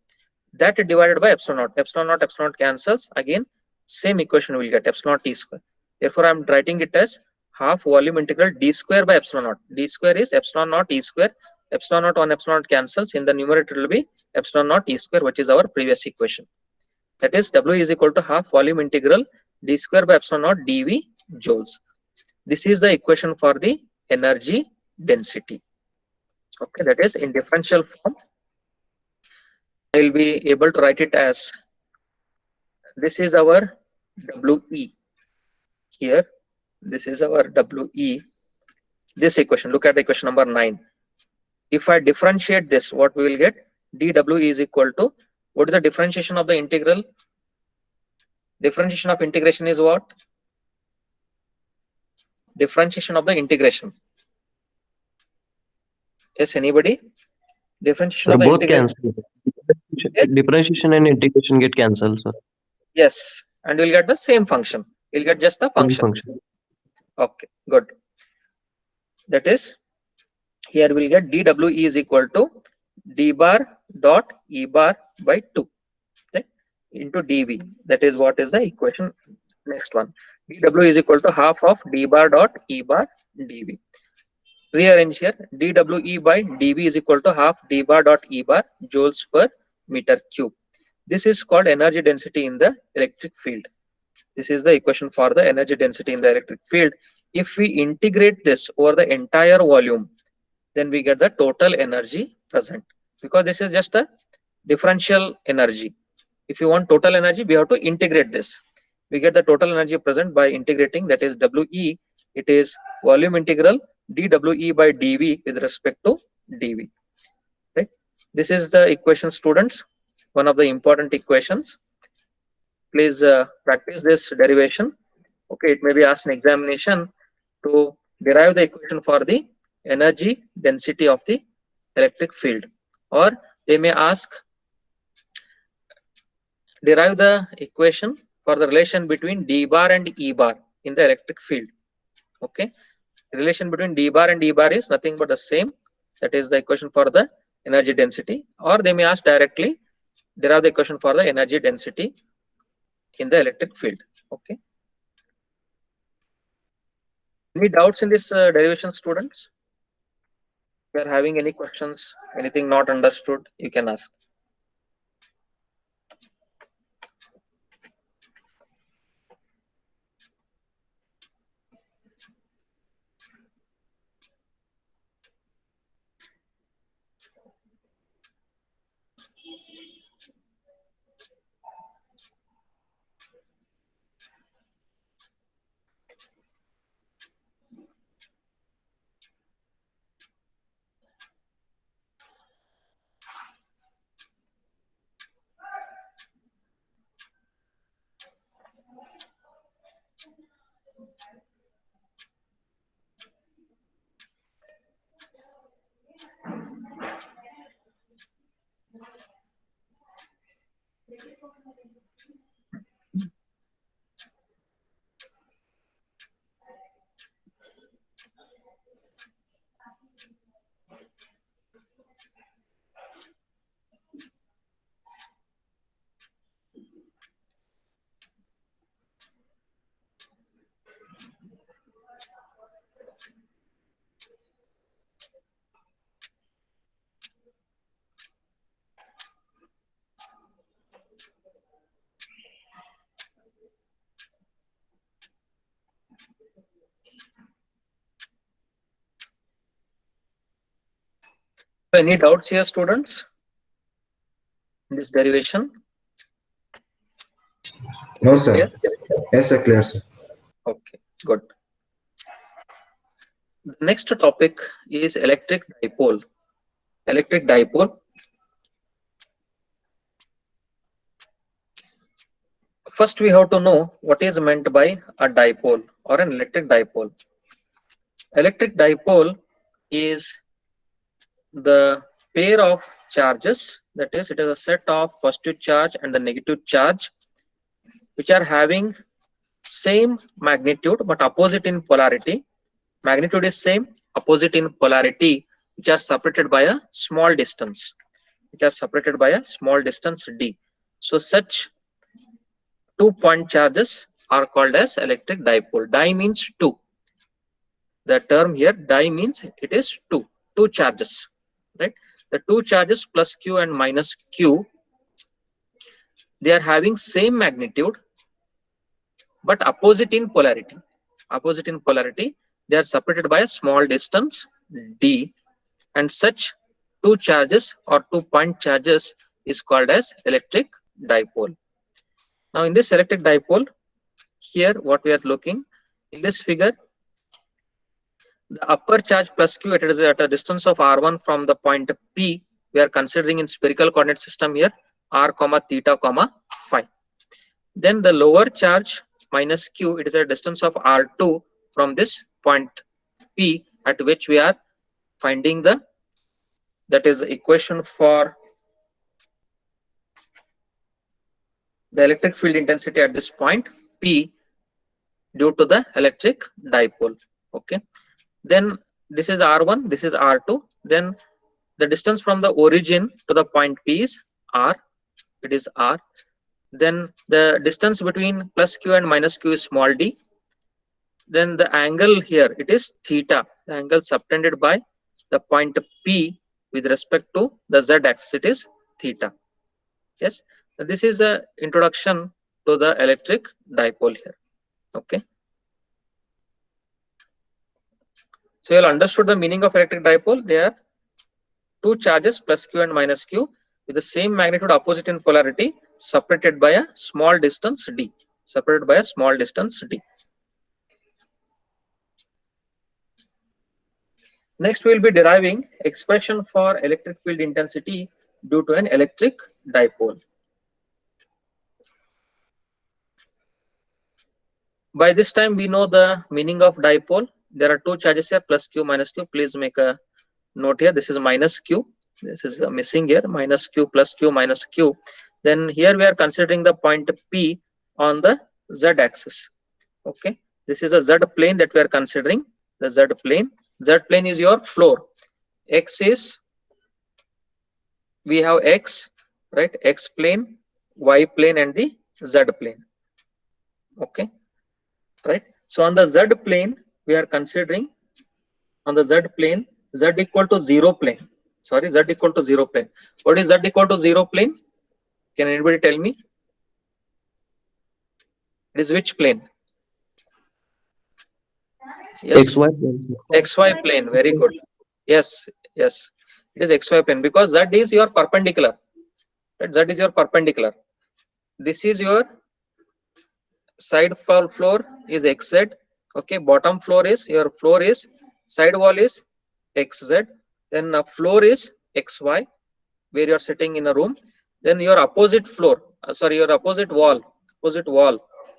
That divided by epsilon naught. Epsilon naught cancels. Again, same equation will get epsilon naught E square. Therefore, I'm writing it as half volume integral D square by epsilon naught. D square is epsilon naught E square. Epsilon naught on epsilon naught cancels. In the numerator, it will be epsilon naught E square, which is our previous equation. That is, W is equal to half volume integral D square by epsilon naught dV joules. This is the equation for the energy density. Okay, that is in differential form. I will be able to write it as, this is our WE. Here, this is our WE. This equation, look at the equation number 9. If I differentiate this, what we will get? dW is equal to, what is the differentiation of the integral? Differentiation of integration is what? Differentiation of the integration. Yes, anybody? Differentiation Sir, of the both integration. cancel. Differentiation and integration get cancelled, sir. Yes, and we'll get the same function. You'll get just the function. Okay, good. That is, here we'll get dWe is equal to d bar dot E bar by 2, right, into dV. That is what is the equation. Next one, dW is equal to half of d bar dot E bar dV. Rearrange here, dWe by dV is equal to half d bar dot E bar joules per meter cube. This is called energy density in the electric field. This is the equation for the energy density in the electric field. If we integrate this over the entire volume, then we get the total energy present, because this is just a differential energy. If you want total energy, we have to integrate this. We get the total energy present by integrating, that is WE. It is volume integral dWe by dV with respect to dV. Right? This is the equation, students. One of the important equations. Please practice this derivation. Okay, it may be asked in examination to derive the equation for the energy density of the electric field, or they may ask derive the equation for the relation between d bar and E bar in the electric field. Okay, relation between d bar and E bar is nothing but the same. That is the equation for the energy density, or they may ask directly derive the equation for the energy density in the electric field. Okay, any doubts in this derivation, students? If you are having any questions, anything not understood, you can ask. Any doubts here, students, in this derivation? No, Is it sir. clear? Yes, sir. Clear, sir. Okay, good. The next topic is electric dipole. Electric dipole. First, we have to know what is meant by a dipole or an electric dipole. Electric dipole is the pair of charges, that is, it is a set of positive charge and the negative charge, which are having same magnitude but opposite in polarity. Magnitude is same, opposite in polarity, which are separated by a small distance. Which are separated by a small distance d. So such 2-point charges are called as electric dipole. Di means 2. The term here, di means it is 2 charges, right? The 2 charges plus q and minus q, they are having same magnitude but opposite in polarity. Opposite in polarity, they are separated by a small distance d, and such 2 charges or 2-point charges is called as electric dipole. Now in this electric dipole, here what we are looking in this figure, the upper charge plus q, it is at a distance of r1 from the point P. We are considering in spherical coordinate system here r comma theta comma phi. Then the lower charge minus q, it is a distance of r2 from this point P, at which we are finding the, that is the equation for the electric field intensity at this point P. due to the electric dipole. Okay, then this is R1, this is R2. Then the distance from the origin to the point P is R. It is R. Then the distance between plus q and minus q is small d. Then the angle here, it is theta, the angle subtended by the point P with respect to the z axis, it is theta. Yes, this is a introduction to the electric dipole here. Okay, so you all understood the meaning of electric dipole. There are two charges plus q and minus q with the same magnitude, opposite in polarity, separated by a small distance d. Separated by a small distance d. Next, we will be deriving expression for electric field intensity due to an electric dipole. By this time, we know the meaning of dipole. There are two charges here, plus q, minus q. Please make a note here. This is minus q. This is missing here, minus q, plus q, minus q. Then here we are considering the point P on the z axis. Okay, this is a z plane that we are considering, the z plane. Z plane is your floor. X is, we have x, right? X plane, y plane, and the z plane. Okay, right? So on the z plane, we are considering, on the z plane, z equal to 0 plane. Sorry, z equal to 0 plane. What is z equal to 0 plane? Can anybody tell me? It is which plane? Yes, XY plane. xy plane. Very good. Yes, yes, it is xy plane, because z is your perpendicular. Right? Z is your perpendicular. This is your side floor is xz. Okay, bottom floor is, your floor is, side wall is xz. Then floor is xy, where you are sitting in a room. Then your opposite floor, your opposite wall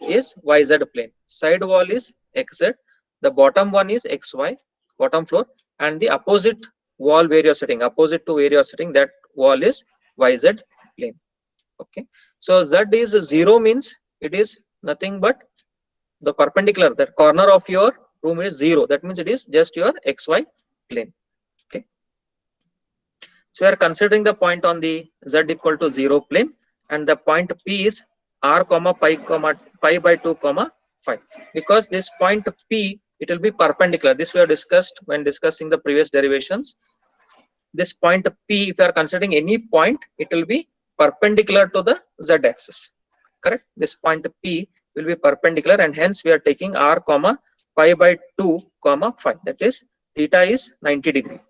is yz plane. Side wall is xz. The bottom one is xy, bottom floor, and the opposite wall where you are sitting, opposite to where you are sitting, that wall is yz plane. Okay, so z is 0 means it is nothing but the perpendicular, that corner of your room is 0. That means it is just your xy plane. Okay, so we are considering the point on the z equal to 0 plane, and the point P is r comma pi by 2 comma 5. Because this point P, it will be perpendicular. This we have discussed when discussing the previous derivations. This point P, if you are considering any point, it will be perpendicular to the z axis. Correct? This point P will be perpendicular, and hence we are taking r comma pi by 2 comma 5. That is, theta is 90 degree.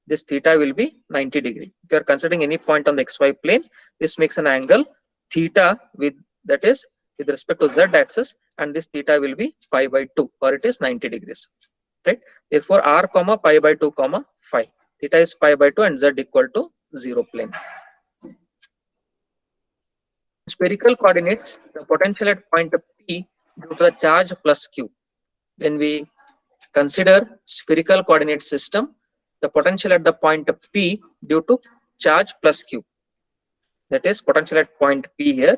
This theta will be 90 degree. If you are considering any point on the xy plane, this makes an angle theta with, that is with respect to z axis, and this theta will be pi by 2, or it is 90 degrees. Right? Therefore, r comma pi by 2 comma 5. Theta is pi by 2 and z equal to 0 plane. Spherical coordinates, the potential at point P due to the charge plus q. When we consider spherical coordinate system, the potential at the point P due to charge plus q. That is, potential at point P here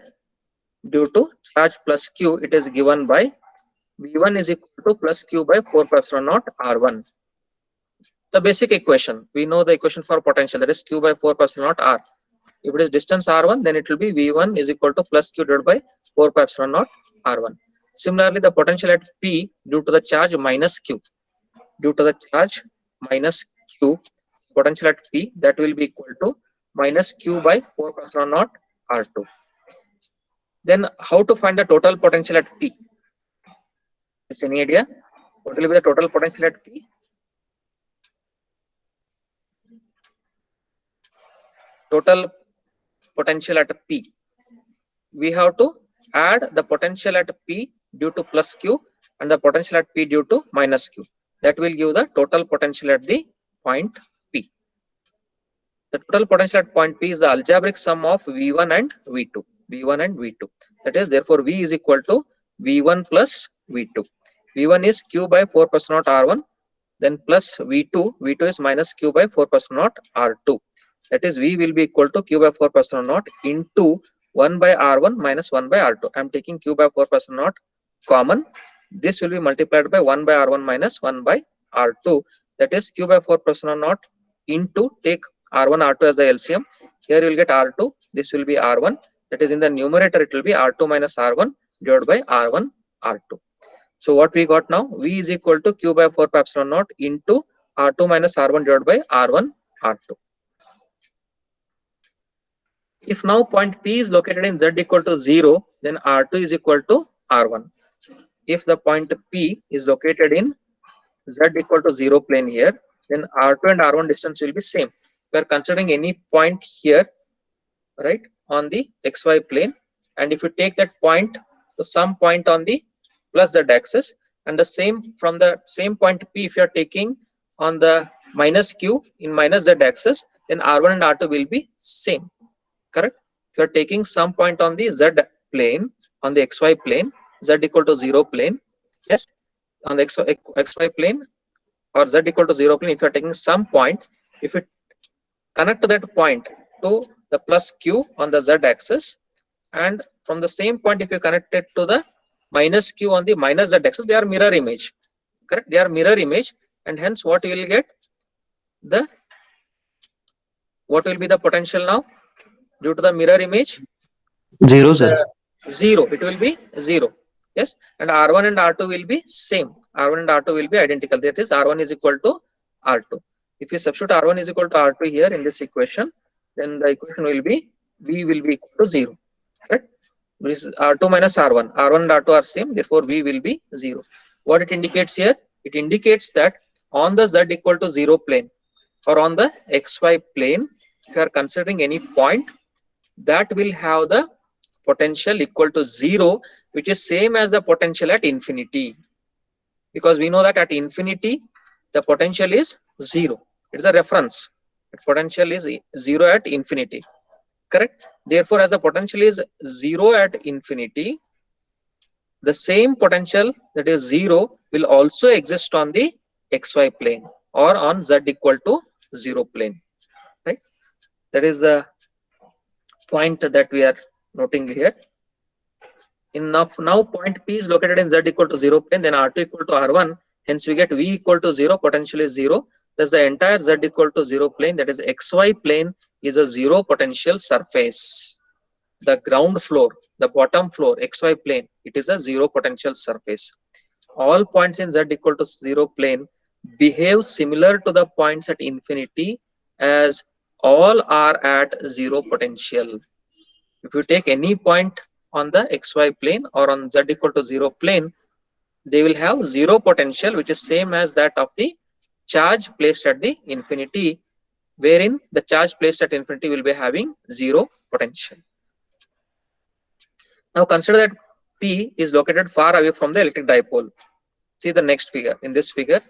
due to charge plus q, it is given by V1 is equal to plus q by 4 pi epsilon naught R1. The basic equation, we know the equation for potential, that is q by 4 pi epsilon naught R. If it is distance R1, then it will be V1 is equal to plus q divided by 4 pi epsilon naught R1. Similarly, the potential at P due to the charge minus q, due to the charge minus q, potential at P, that will be equal to minus q by 4 pi epsilon naught R2. Then how to find the total potential at P? Is any idea? What will be the total potential at P? Total potential at P. We have to add the potential at P due to plus q and the potential at P due to minus q. That will give the total potential at the point P. The total potential at point P is the algebraic sum of V1 and V2. V1 and V2. That is, therefore, V is equal to V1 plus V2. V1 is q by 4 pi epsilon naught R1. Then plus V2. V2 is minus q by 4 pi epsilon naught R2. That is, V will be equal to q by 4 pi epsilon naught into 1 by R1 minus 1 by R2. I am taking q by 4 pi epsilon naught common. this will be multiplied by 1 by r1 minus 1 by r2, that is q by 4 pi epsilon naught into, take r1 r2 as the LCM. Here you will get r2, this will be r1, that is in the numerator it will be r2 minus r1 divided by r1 r2. So what we got now, v is equal to q by 4 pi epsilon naught into r2 minus r1 divided by r1 r2. If now point P is located in z equal to 0, then r2 is equal to r1. If the point P is located in z equal to 0 plane here, then r2 and r1 distance will be same. We are considering any point here, right, on the xy plane, and if you take that point to some point on the plus z axis, and the same from the same point P, if you are taking on the minus q in minus z axis, then r1 and r2 will be same. Correct? If you are taking some point on the z plane, on the xy plane, z equal to 0 plane, yes, on the xy plane or z equal to 0 plane, if you are taking some point, if you connect that point to the plus q on the z axis, and from the same point if you connect it to the minus q on the minus z axis, they are mirror image. Correct? They are mirror image, and hence what you will get, the what will be the potential now due to the mirror image? 0, sir. 0. It will be 0. Yes, and r1 and r2 will be same. R1 and r2 will be identical. That is, r1 is equal to r2. If you substitute r1 is equal to r2 here in this equation, then the equation will be v will be equal to 0. Correct? This is r2 minus r1. R1 and r2 are same. Therefore, v will be 0. What it indicates here? It indicates that on the z equal to 0 plane or on the xy plane, if you are considering any point, that will have the potential equal to 0, which is same as the potential at infinity, because we know that at infinity the potential is 0. It is a reference. The potential is 0 at infinity. Correct? Therefore, as the potential is 0 at infinity, the same potential, that is 0, will also exist on the xy plane or on z equal to 0 plane. Right? That is the point that we are noting here. Now point P is located in z equal to 0 plane, then r2 equal to r1, hence we get v equal to 0, potential is 0. Thus the entire z equal to 0 plane, that is xy plane, is a 0 potential surface. The ground floor, the bottom floor, xy plane, it is a 0 potential surface. All points in z equal to 0 plane behave similar to the points at infinity, as all are at 0 potential. If you take any point on the xy plane or on z equal to 0 plane, they will have 0 potential, which is same as that of the charge placed at the infinity, wherein the charge placed at infinity will be having 0 potential. Now consider that P is located far away from the electric dipole. See the next figure. In this figure,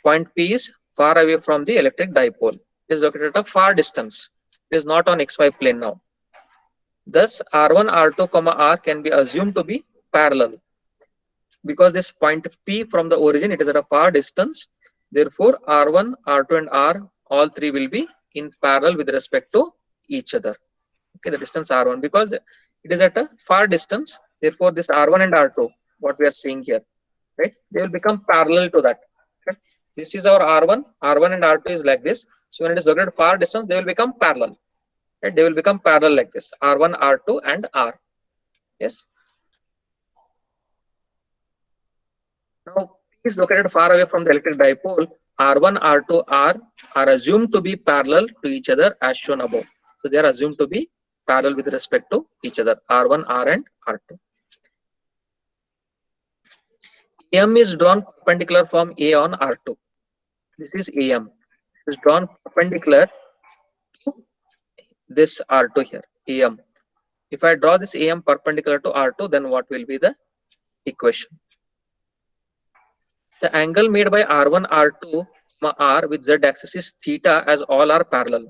point P is far away from the electric dipole. It is located at a far distance. It is not on xy plane now. Thus, r1, r2, r can be assumed to be parallel, because this point P from the origin, it is at a far distance. Therefore, r1, r2, and r, all three will be in parallel with respect to each other. Okay, the distance r1, because it is at a far distance. Therefore, this r1 and r2, what we are seeing here, right, they will become parallel to that. Okay? This is our r1 and r2 is like this. So when it is located at far distance, they will become parallel. Right? They will become parallel like this, r1, r2, and r. Yes. Now P is located far away from the electric dipole. R1, R2, R are assumed to be parallel to each other as shown above. So they are assumed to be parallel with respect to each other, R1, R, and R2. AM is drawn perpendicular from A on R2. This is AM. It is drawn perpendicular to this R2 here, AM. If I draw this AM perpendicular to R2, then what will be the equation? The angle made by R1, R2, R with Z axis is theta, as all are parallel.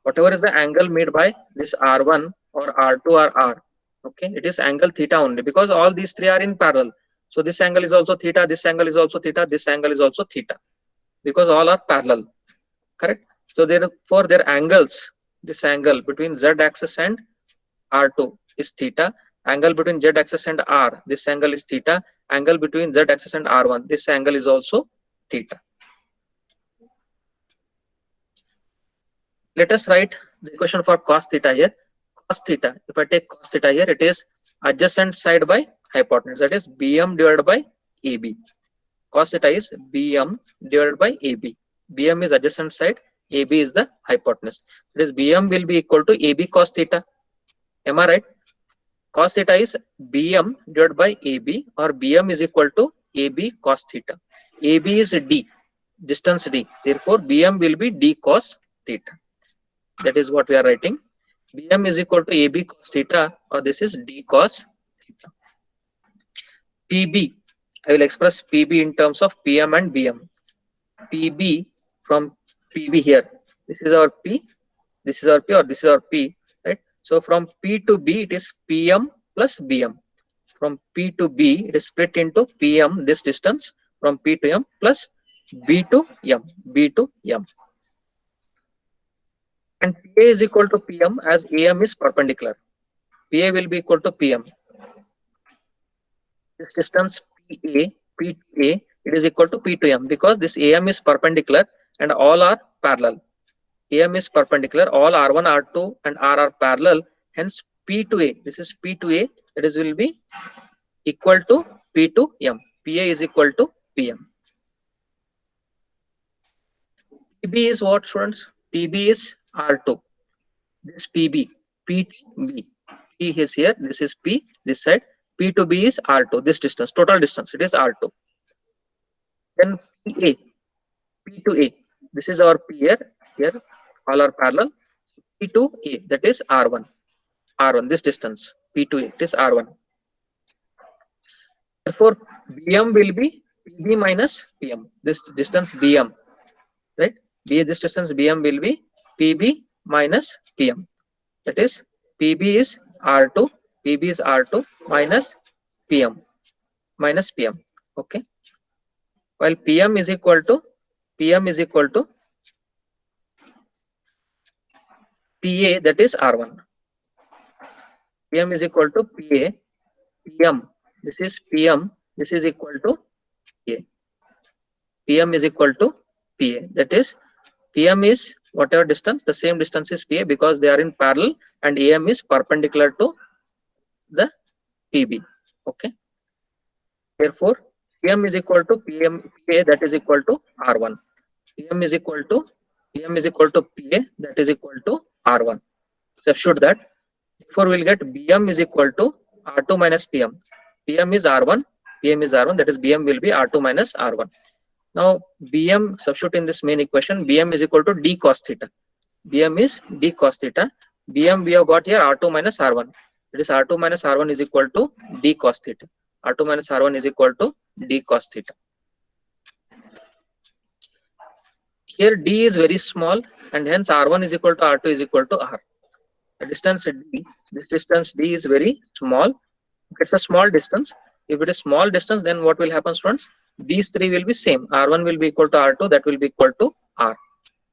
Whatever is the angle made by this R1 or R2 or R, okay, it is angle theta only, because all these three are in parallel. So this angle is also theta, this angle is also theta, this angle is also theta, because all are parallel. Correct? So therefore their angles, this angle between Z axis and R2 is theta, Angle between z axis and r, this angle is theta. Angle between z axis and r1, this angle is also theta. Let us write the equation for cos theta here. Cos theta, if I take cos theta here, it is adjacent side by hypotenuse, that is BM divided by AB. Cos theta is BM divided by AB. BM is adjacent side, AB is the hypotenuse. That is BM will be equal to AB cos theta. Am I right? Cos theta is BM divided by AB, or BM is equal to AB cos theta. AB is D, distance D. Therefore, BM will be D cos theta. That is what we are writing. BM is equal to AB cos theta, or this is D cos theta. PB, I will express PB in terms of PM and BM. PB from PB here. This is our P, this is our P, or this is our P, right? So from P to B, it is PM plus BM. From P to B, it is split into PM, this distance, from P to M, plus B to M, B to M. And PA is equal to PM as AM is perpendicular. PA will be equal to PM. This distance PA, P to A, it is equal to P to M, because this AM is perpendicular and all are parallel. AM is perpendicular, all R1, R2 and R are parallel, hence P to A, this is P to A, that is will be equal to P to M. PA is equal to PM. PB is what, students? PB is R2. This PB, P to B. P is here, this is P, this side. P to B is R2, this distance, total distance, it is R2. Then PA, P to A, this is our P here, all are parallel. So P to A, that is R1. R1, this distance, P to A, it is R1. Therefore, BM will be PB minus PM, this distance BM, right? This distance BM will be PB minus PM. That is, PB is R2, PB is R2 minus PM, okay? While PM is equal to PA, that is R1. PM is equal to PA, PM, this is PM, this is equal to PA. PM is equal to PA, that is, PM is whatever distance, the same distance is PA, because they are in parallel, and AM is perpendicular to the PB, okay? Therefore, PM is equal to PA, that is equal to R1. PM is equal to PA, that is equal to R1. Substitute that. Therefore, we'll get BM is equal to R2 minus PM. PM is R1, that is BM will be R2 minus R1. Now, BM, substitute in this main equation, BM is equal to D cos theta. BM is D cos theta. BM we have got here R2 minus R1. That is R2 minus R1 is equal to D cos theta. R2 minus R1 is equal to D cos theta. Here D is very small, and hence R1 is equal to R2 is equal to R. The distance D, this distance D is very small. It's a small distance. If it is small distance, then what will happen, students? These three will be same. R1 will be equal to R2, that will be equal to R.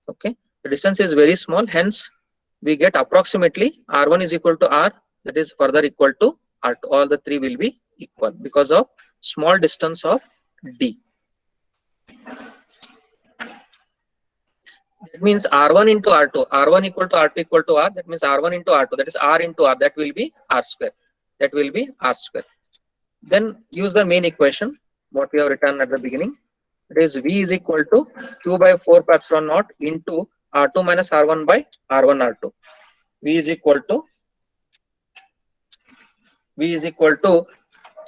Okay. The distance is very small, hence we get approximately R1 is equal to R, that is further equal to R2. All the three will be equal because of small distance of D. That means R1 into R2, R1 equal to R2 equal to R, that means R1 into R2, that is R into R, that will be R square. That will be R square. Then use the main equation, what we have written at the beginning. It is V is equal to Q by 4 pi epsilon naught into R2 minus R1 by R1 R2. V is equal to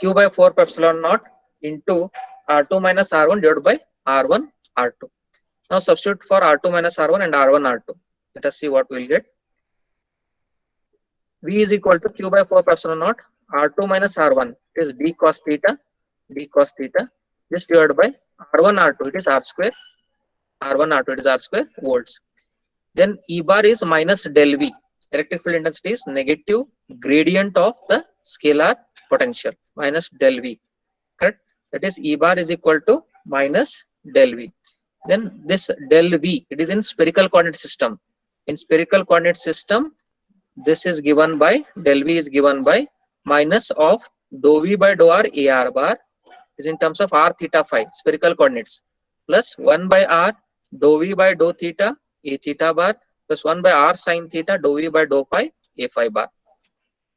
Q by 4 pi epsilon naught into R2 minus R1 divided by R1 R2. Now substitute for R2 minus R1 and R1 R2. Let us see what we will get. V is equal to Q by 4 pi epsilon naught R2 minus R1 is D cos theta, this divided by R1 R2, it is R square, R1 R2, it is R square volts. Then E bar is minus del V. Electric field intensity is negative gradient of the scalar potential, minus del V. Correct? That is E bar is equal to minus del V. Then this del V, it is in spherical coordinate system. In spherical coordinate system, this is given by, del V is given by minus of dou v by dou r a r bar is in terms of r theta phi spherical coordinates plus 1 by r dou v by dou theta a theta bar plus 1 by r sin theta dou v by dou phi a phi bar.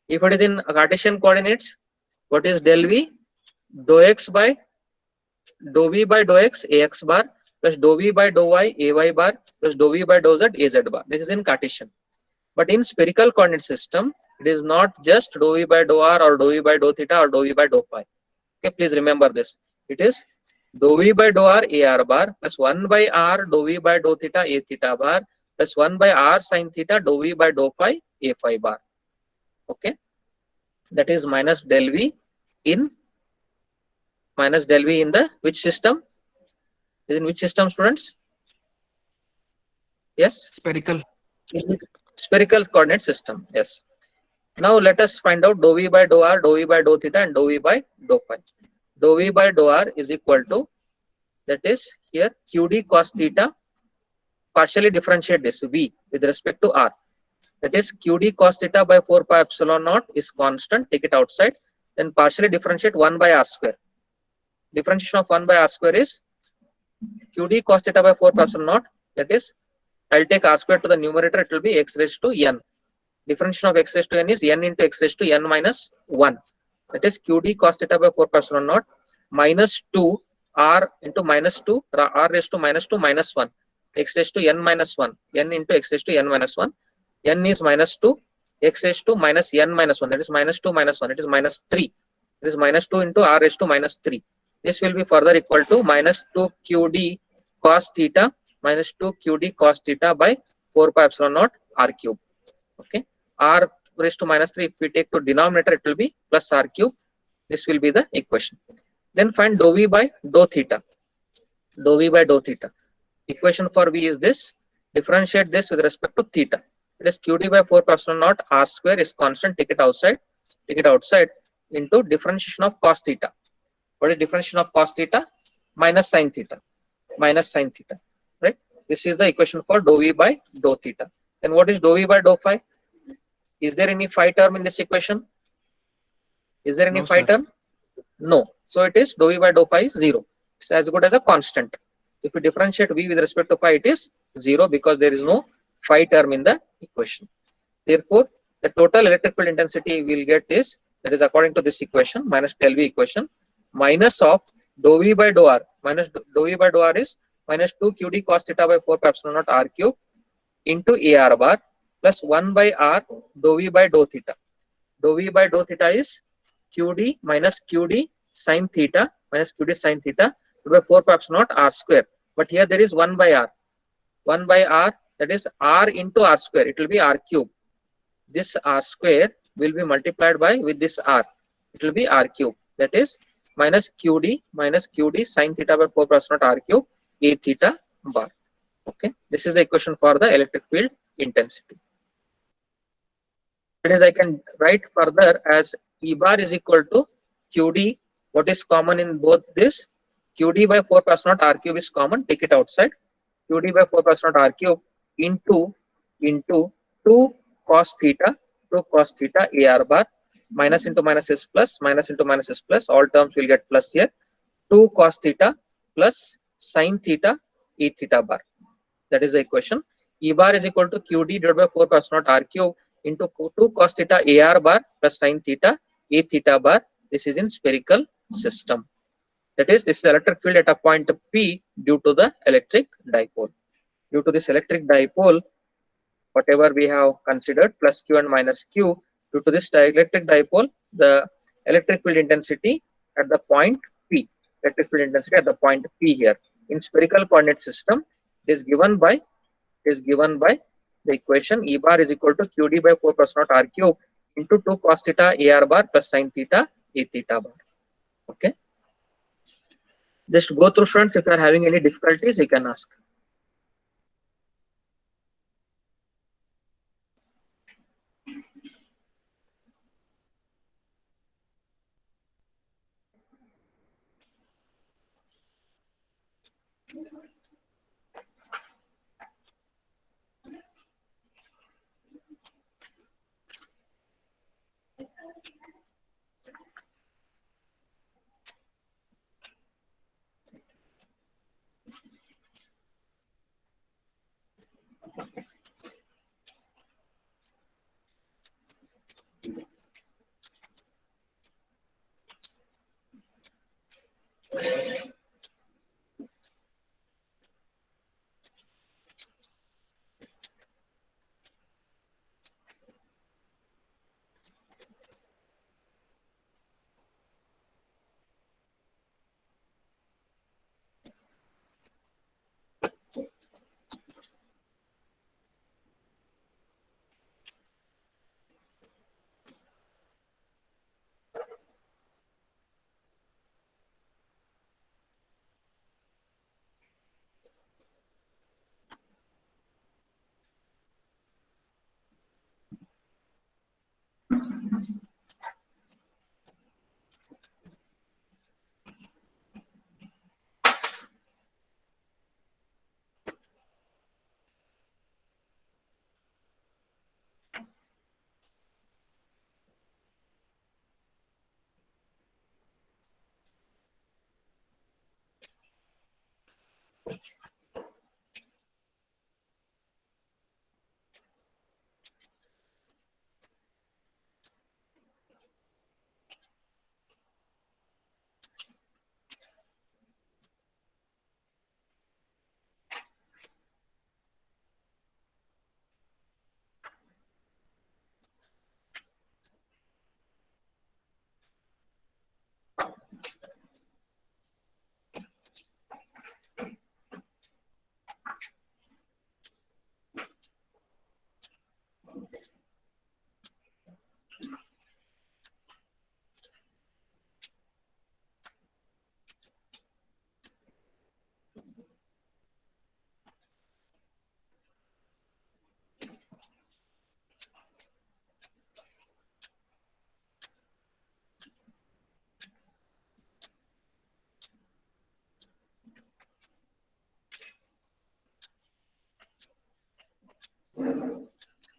If it is in Cartesian coordinates, what is del v? Dou x by dou v by dou x ax bar plus dou v by dou y ay bar plus dou v by dou z az bar. This is in Cartesian. But in spherical coordinate system, it is not just dou v by dou r or dou v by dou theta or dou v by dou phi. Okay, please remember this. It is dou v by dou r a r bar plus 1 by r dou v by dou theta a theta bar plus 1 by r sin theta dou v by dou phi a phi bar. Okay, that is minus del v in the which system? Is in which system, students? Yes, Spherical. in this spherical coordinate system. Yes. Now let us find out dou v by dou r, dou v by dou theta, and dou v by dou phi. Dou v by dou r is equal to, that is here qd cos theta. Partially differentiate this v with respect to r. That is qd cos theta by 4 pi epsilon naught is constant. Take it outside. Then partially differentiate 1 by r square. Differentiation of 1 by r square is qd cos theta by 4 pi epsilon naught. That is, I'll take r square to the numerator. It will be x raised to n. Differentiation of x raised to n is n into x raised to n minus 1. That is qd cos theta by 4 pi epsilon naught minus 2 r into minus 2 r raised to minus 2 minus 1 x raised to n minus 1 n into x raised to n minus 1. N is minus 2 x raised to minus n minus 1. That is minus 2 minus 1. It is minus 3. It is minus 2 into r raised to minus 3. This will be further equal to minus 2 qd cos theta minus 2 qd cos theta by 4 pi epsilon naught r cube. Okay, r raised to minus 3, if we take to denominator, it will be plus r cube. This will be the equation. Then find dou v by dou theta. Dou v by dou theta. Equation for v is this. Differentiate this with respect to theta. It is qd by 4 pi epsilon naught r square is constant. Take it outside. Take it outside into differentiation of cos theta. What is differentiation of cos theta? Minus sin theta. Minus sin theta. Right. This is the equation for dou v by dou theta. Then what is dou v by dou phi? Is there any phi term in this equation? Is there any No, phi sir. term? No. So it is dou v by dou phi is 0. It's as good as a constant. If we differentiate v with respect to phi, it is 0 because there is no phi term in the equation. Therefore, the total electric field intensity we will get is, that is according to this equation, minus del v equation, minus of dou v by dou r. Minus dou v by dou r is minus 2 qd cos theta by 4 pi epsilon naught r cube into a r bar plus 1 by r dou v by dou theta. Dou v by dou theta is qd minus qd sin theta minus qd sin theta by 4 pi epsilon naught r square. But here there is 1 by r. 1 by r, that is r into r square. It will be r cube. This r square will be multiplied by with this r. It will be r cube. That is minus qd sin theta by 4 pi epsilon naught r cube a theta bar. Okay. This is the equation for the electric field intensity. That is, I can write further as E bar is equal to QD. What is common in both this? QD by 4 pi epsilon naught R cube is common. Take it outside. QD by 4 pi epsilon naught R cube into 2 cos theta AR bar, minus into minus is plus, minus into minus is plus. All terms will get plus here. 2 cos theta plus sin theta A theta bar. That is the equation. E bar is equal to QD divided by 4 pi epsilon naught R cube into 2 cos theta AR bar plus sin theta A theta bar. This is in spherical system. That is, this is electric field at a point P due to the electric dipole. Due to this electric dipole, whatever we have considered plus Q and minus Q, due to this electric dipole, the electric field intensity at the point P, electric field intensity at the point P here in spherical coordinate system is given by the equation E bar is equal to QD by 4 plus naught R cube into 2 cos theta AR bar plus sin theta A theta bar. Okay. Just go through, students. If you are having any difficulties, you can ask.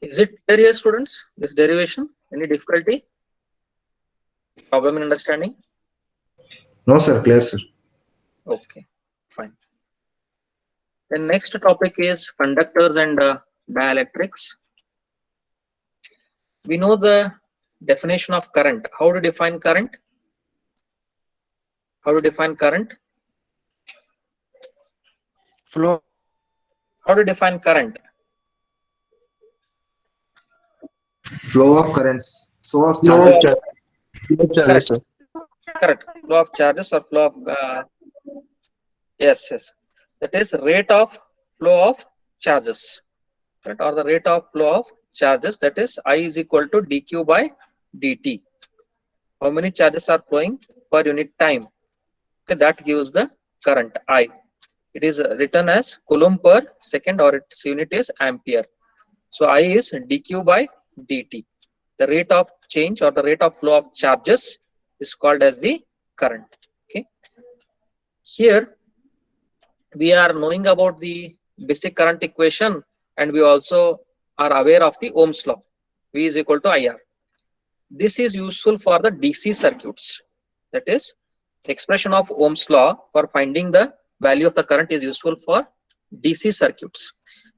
Is it clear here, students? This derivation? Any difficulty? Problem in understanding? No, sir. Clear, sir. Okay, fine. The next topic is conductors and dielectrics. We know the definition of current. How to define current? How to define current? Flow. How to define current? Flow of currents. Flow of Flow of charges. charge. Flow of charges, sir. Correct. Flow of charges or flow of yes. That is rate of flow of charges, right? Or the rate of flow of charges, that is I is equal to dq by dt. How many charges are flowing per unit time? Okay, that gives the current I. It is written as coulomb per second, or its unit is ampere. So I is dq by dt. The rate of change or the rate of flow of charges is called as the current. Okay. Here we are knowing about the basic current equation, and we also are aware of the Ohm's law. V is equal to IR. This is useful for the DC circuits. That is, expression of Ohm's law for finding the value of the current is useful for DC circuits.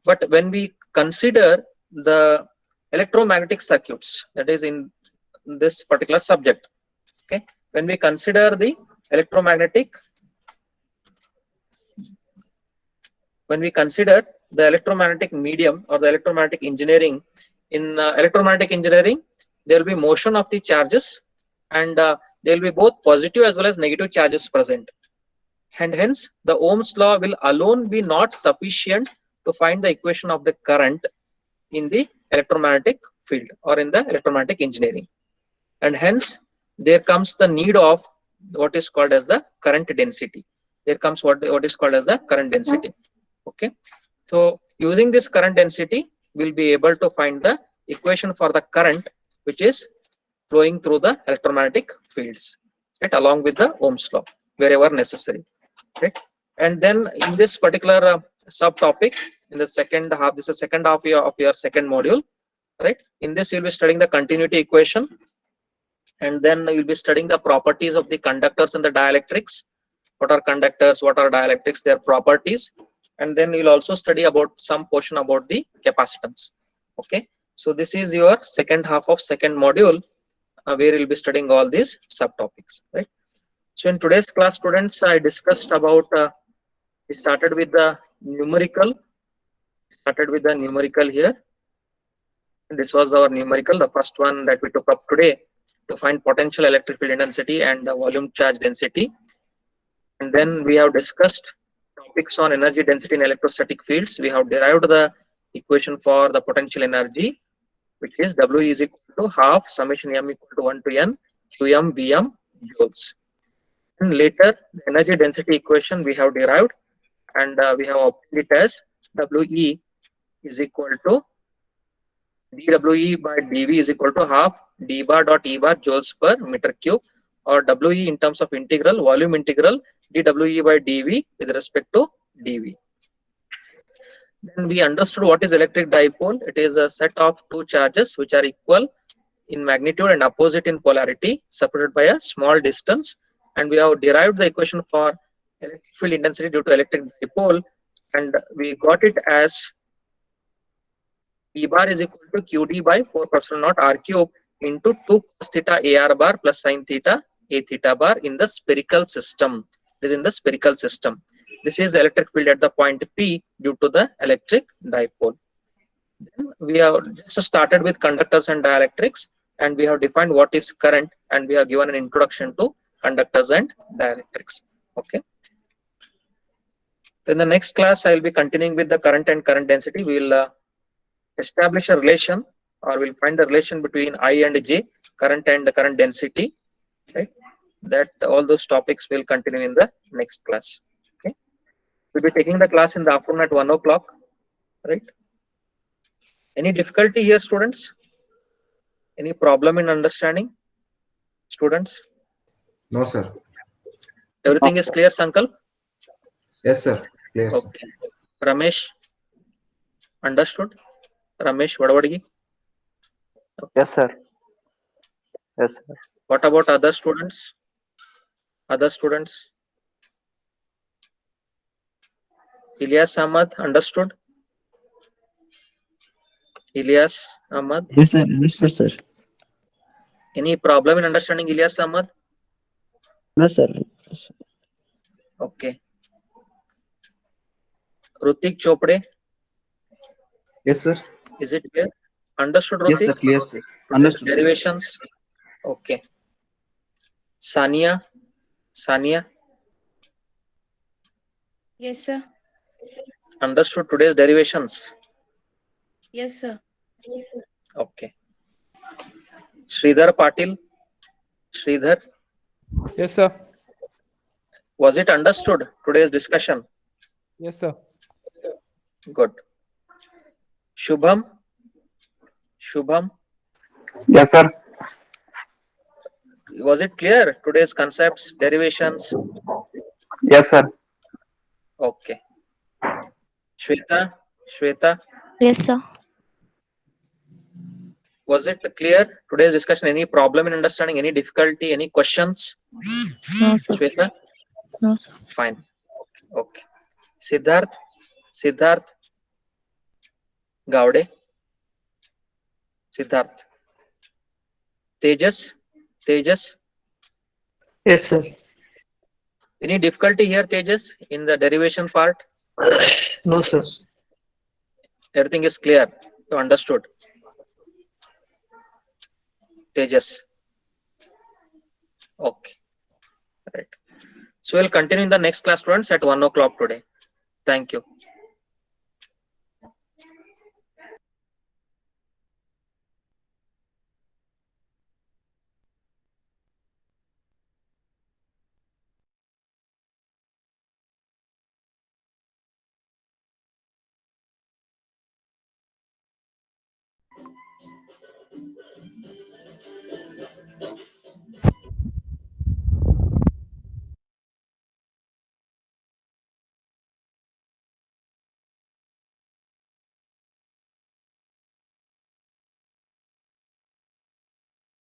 But when we consider the electromagnetic circuits, that is in this particular subject, okay, when we consider the electromagnetic medium or the electromagnetic engineering, in electromagnetic engineering, there will be motion of the charges, and there will be both positive as well as negative charges present. And hence, the Ohm's law will alone be not sufficient to find the equation of the current in the electromagnetic field or in the electromagnetic engineering. And hence, there comes the need of what is called as the current density. There comes what is called as the current density. Okay. So using this current density, we'll be able to find the equation for the current which is flowing through the electromagnetic fields, right, along with the Ohm's law wherever necessary, right? And then in this particular subtopic, in the second half, this is the second half of your second module, right? In this, you'll be studying the continuity equation, and then you'll be studying the properties of the conductors and the dielectrics, what are conductors, what are dielectrics, their properties, and then we'll also study about some portion about the capacitance. Okay, so this is your second half of second module, where we'll be studying all these subtopics, right? So in today's class, students, I discussed about we started with the numerical here. This was our numerical, the first one that we took up today, to find potential electric field intensity and volume charge density. And then we have discussed topics on energy density in electrostatic fields. We have derived the equation for the potential energy, which is W is equal to half summation M equal to 1 to N Qm Vm joules. And later, the energy density equation we have derived, and we have obtained it as We is equal to dWe by dV is equal to half d bar dot E bar joules per meter cube, or We in terms of integral, volume integral dWe by dV with respect to dV. Then we understood what is electric dipole. It is a set of two charges which are equal in magnitude and opposite in polarity, separated by a small distance, and we have derived the equation for electric field intensity due to electric dipole, and we got it as E bar is equal to QD by 4 pi epsilon naught R cube into 2 cos theta AR bar plus sin theta A theta bar in the spherical system. This is in the spherical system. This is the electric field at the point P due to the electric dipole. Then we have just started with conductors and dielectrics, and we have defined what is current, and we have given an introduction to conductors and dielectrics. Okay. Then the next class I will be continuing with the current and current density. We will establish a relation, or we'll find the relation between I and J, current and current density, right? That all those topics will continue in the next class. Okay, we'll be taking the class in the afternoon at 1 o'clock, right? Any difficulty here, students? Any problem in understanding, students? No, sir. Everything is clear, Sankal? Yes, sir. Clear, sir. Okay. Ramesh, understood? Ramesh Vadavadgi? Yes, sir. Yes, sir. What about other students? Other students? Ilyas Ahmad, understood? Ilyas Ahmad? Yes, sir. Understood, sir. Any problem in understanding Ilyas Ahmad? No, sir. Okay. Rutik Chopde, Yes, sir. is it clear? Understood, Yes, sir. Rutik? Clear, sir. Today's Understood, sir. derivations. Okay. Sania, Yes, sir. understood today's derivations. Yes, sir. Okay. Sridhar Patil, Sridhar, Yes, sir. was it understood today's discussion? Yes, sir. Good. Shubham, Yes, sir. was it clear today's concepts, derivations? Yes, sir. Okay. Shweta, Yes, sir. was it clear today's discussion? Any problem in understanding? Any difficulty? Any questions? No, sir. Shweta, No, sir. fine. Okay. Siddharth Gaude, Siddharth. Tejas, Yes, sir. any difficulty here, Tejas, in the derivation part? No, sir. Everything is clear. You understood. Tejas. Okay. Right. So we'll continue in the next class, students, at 1 o'clock today. Thank you.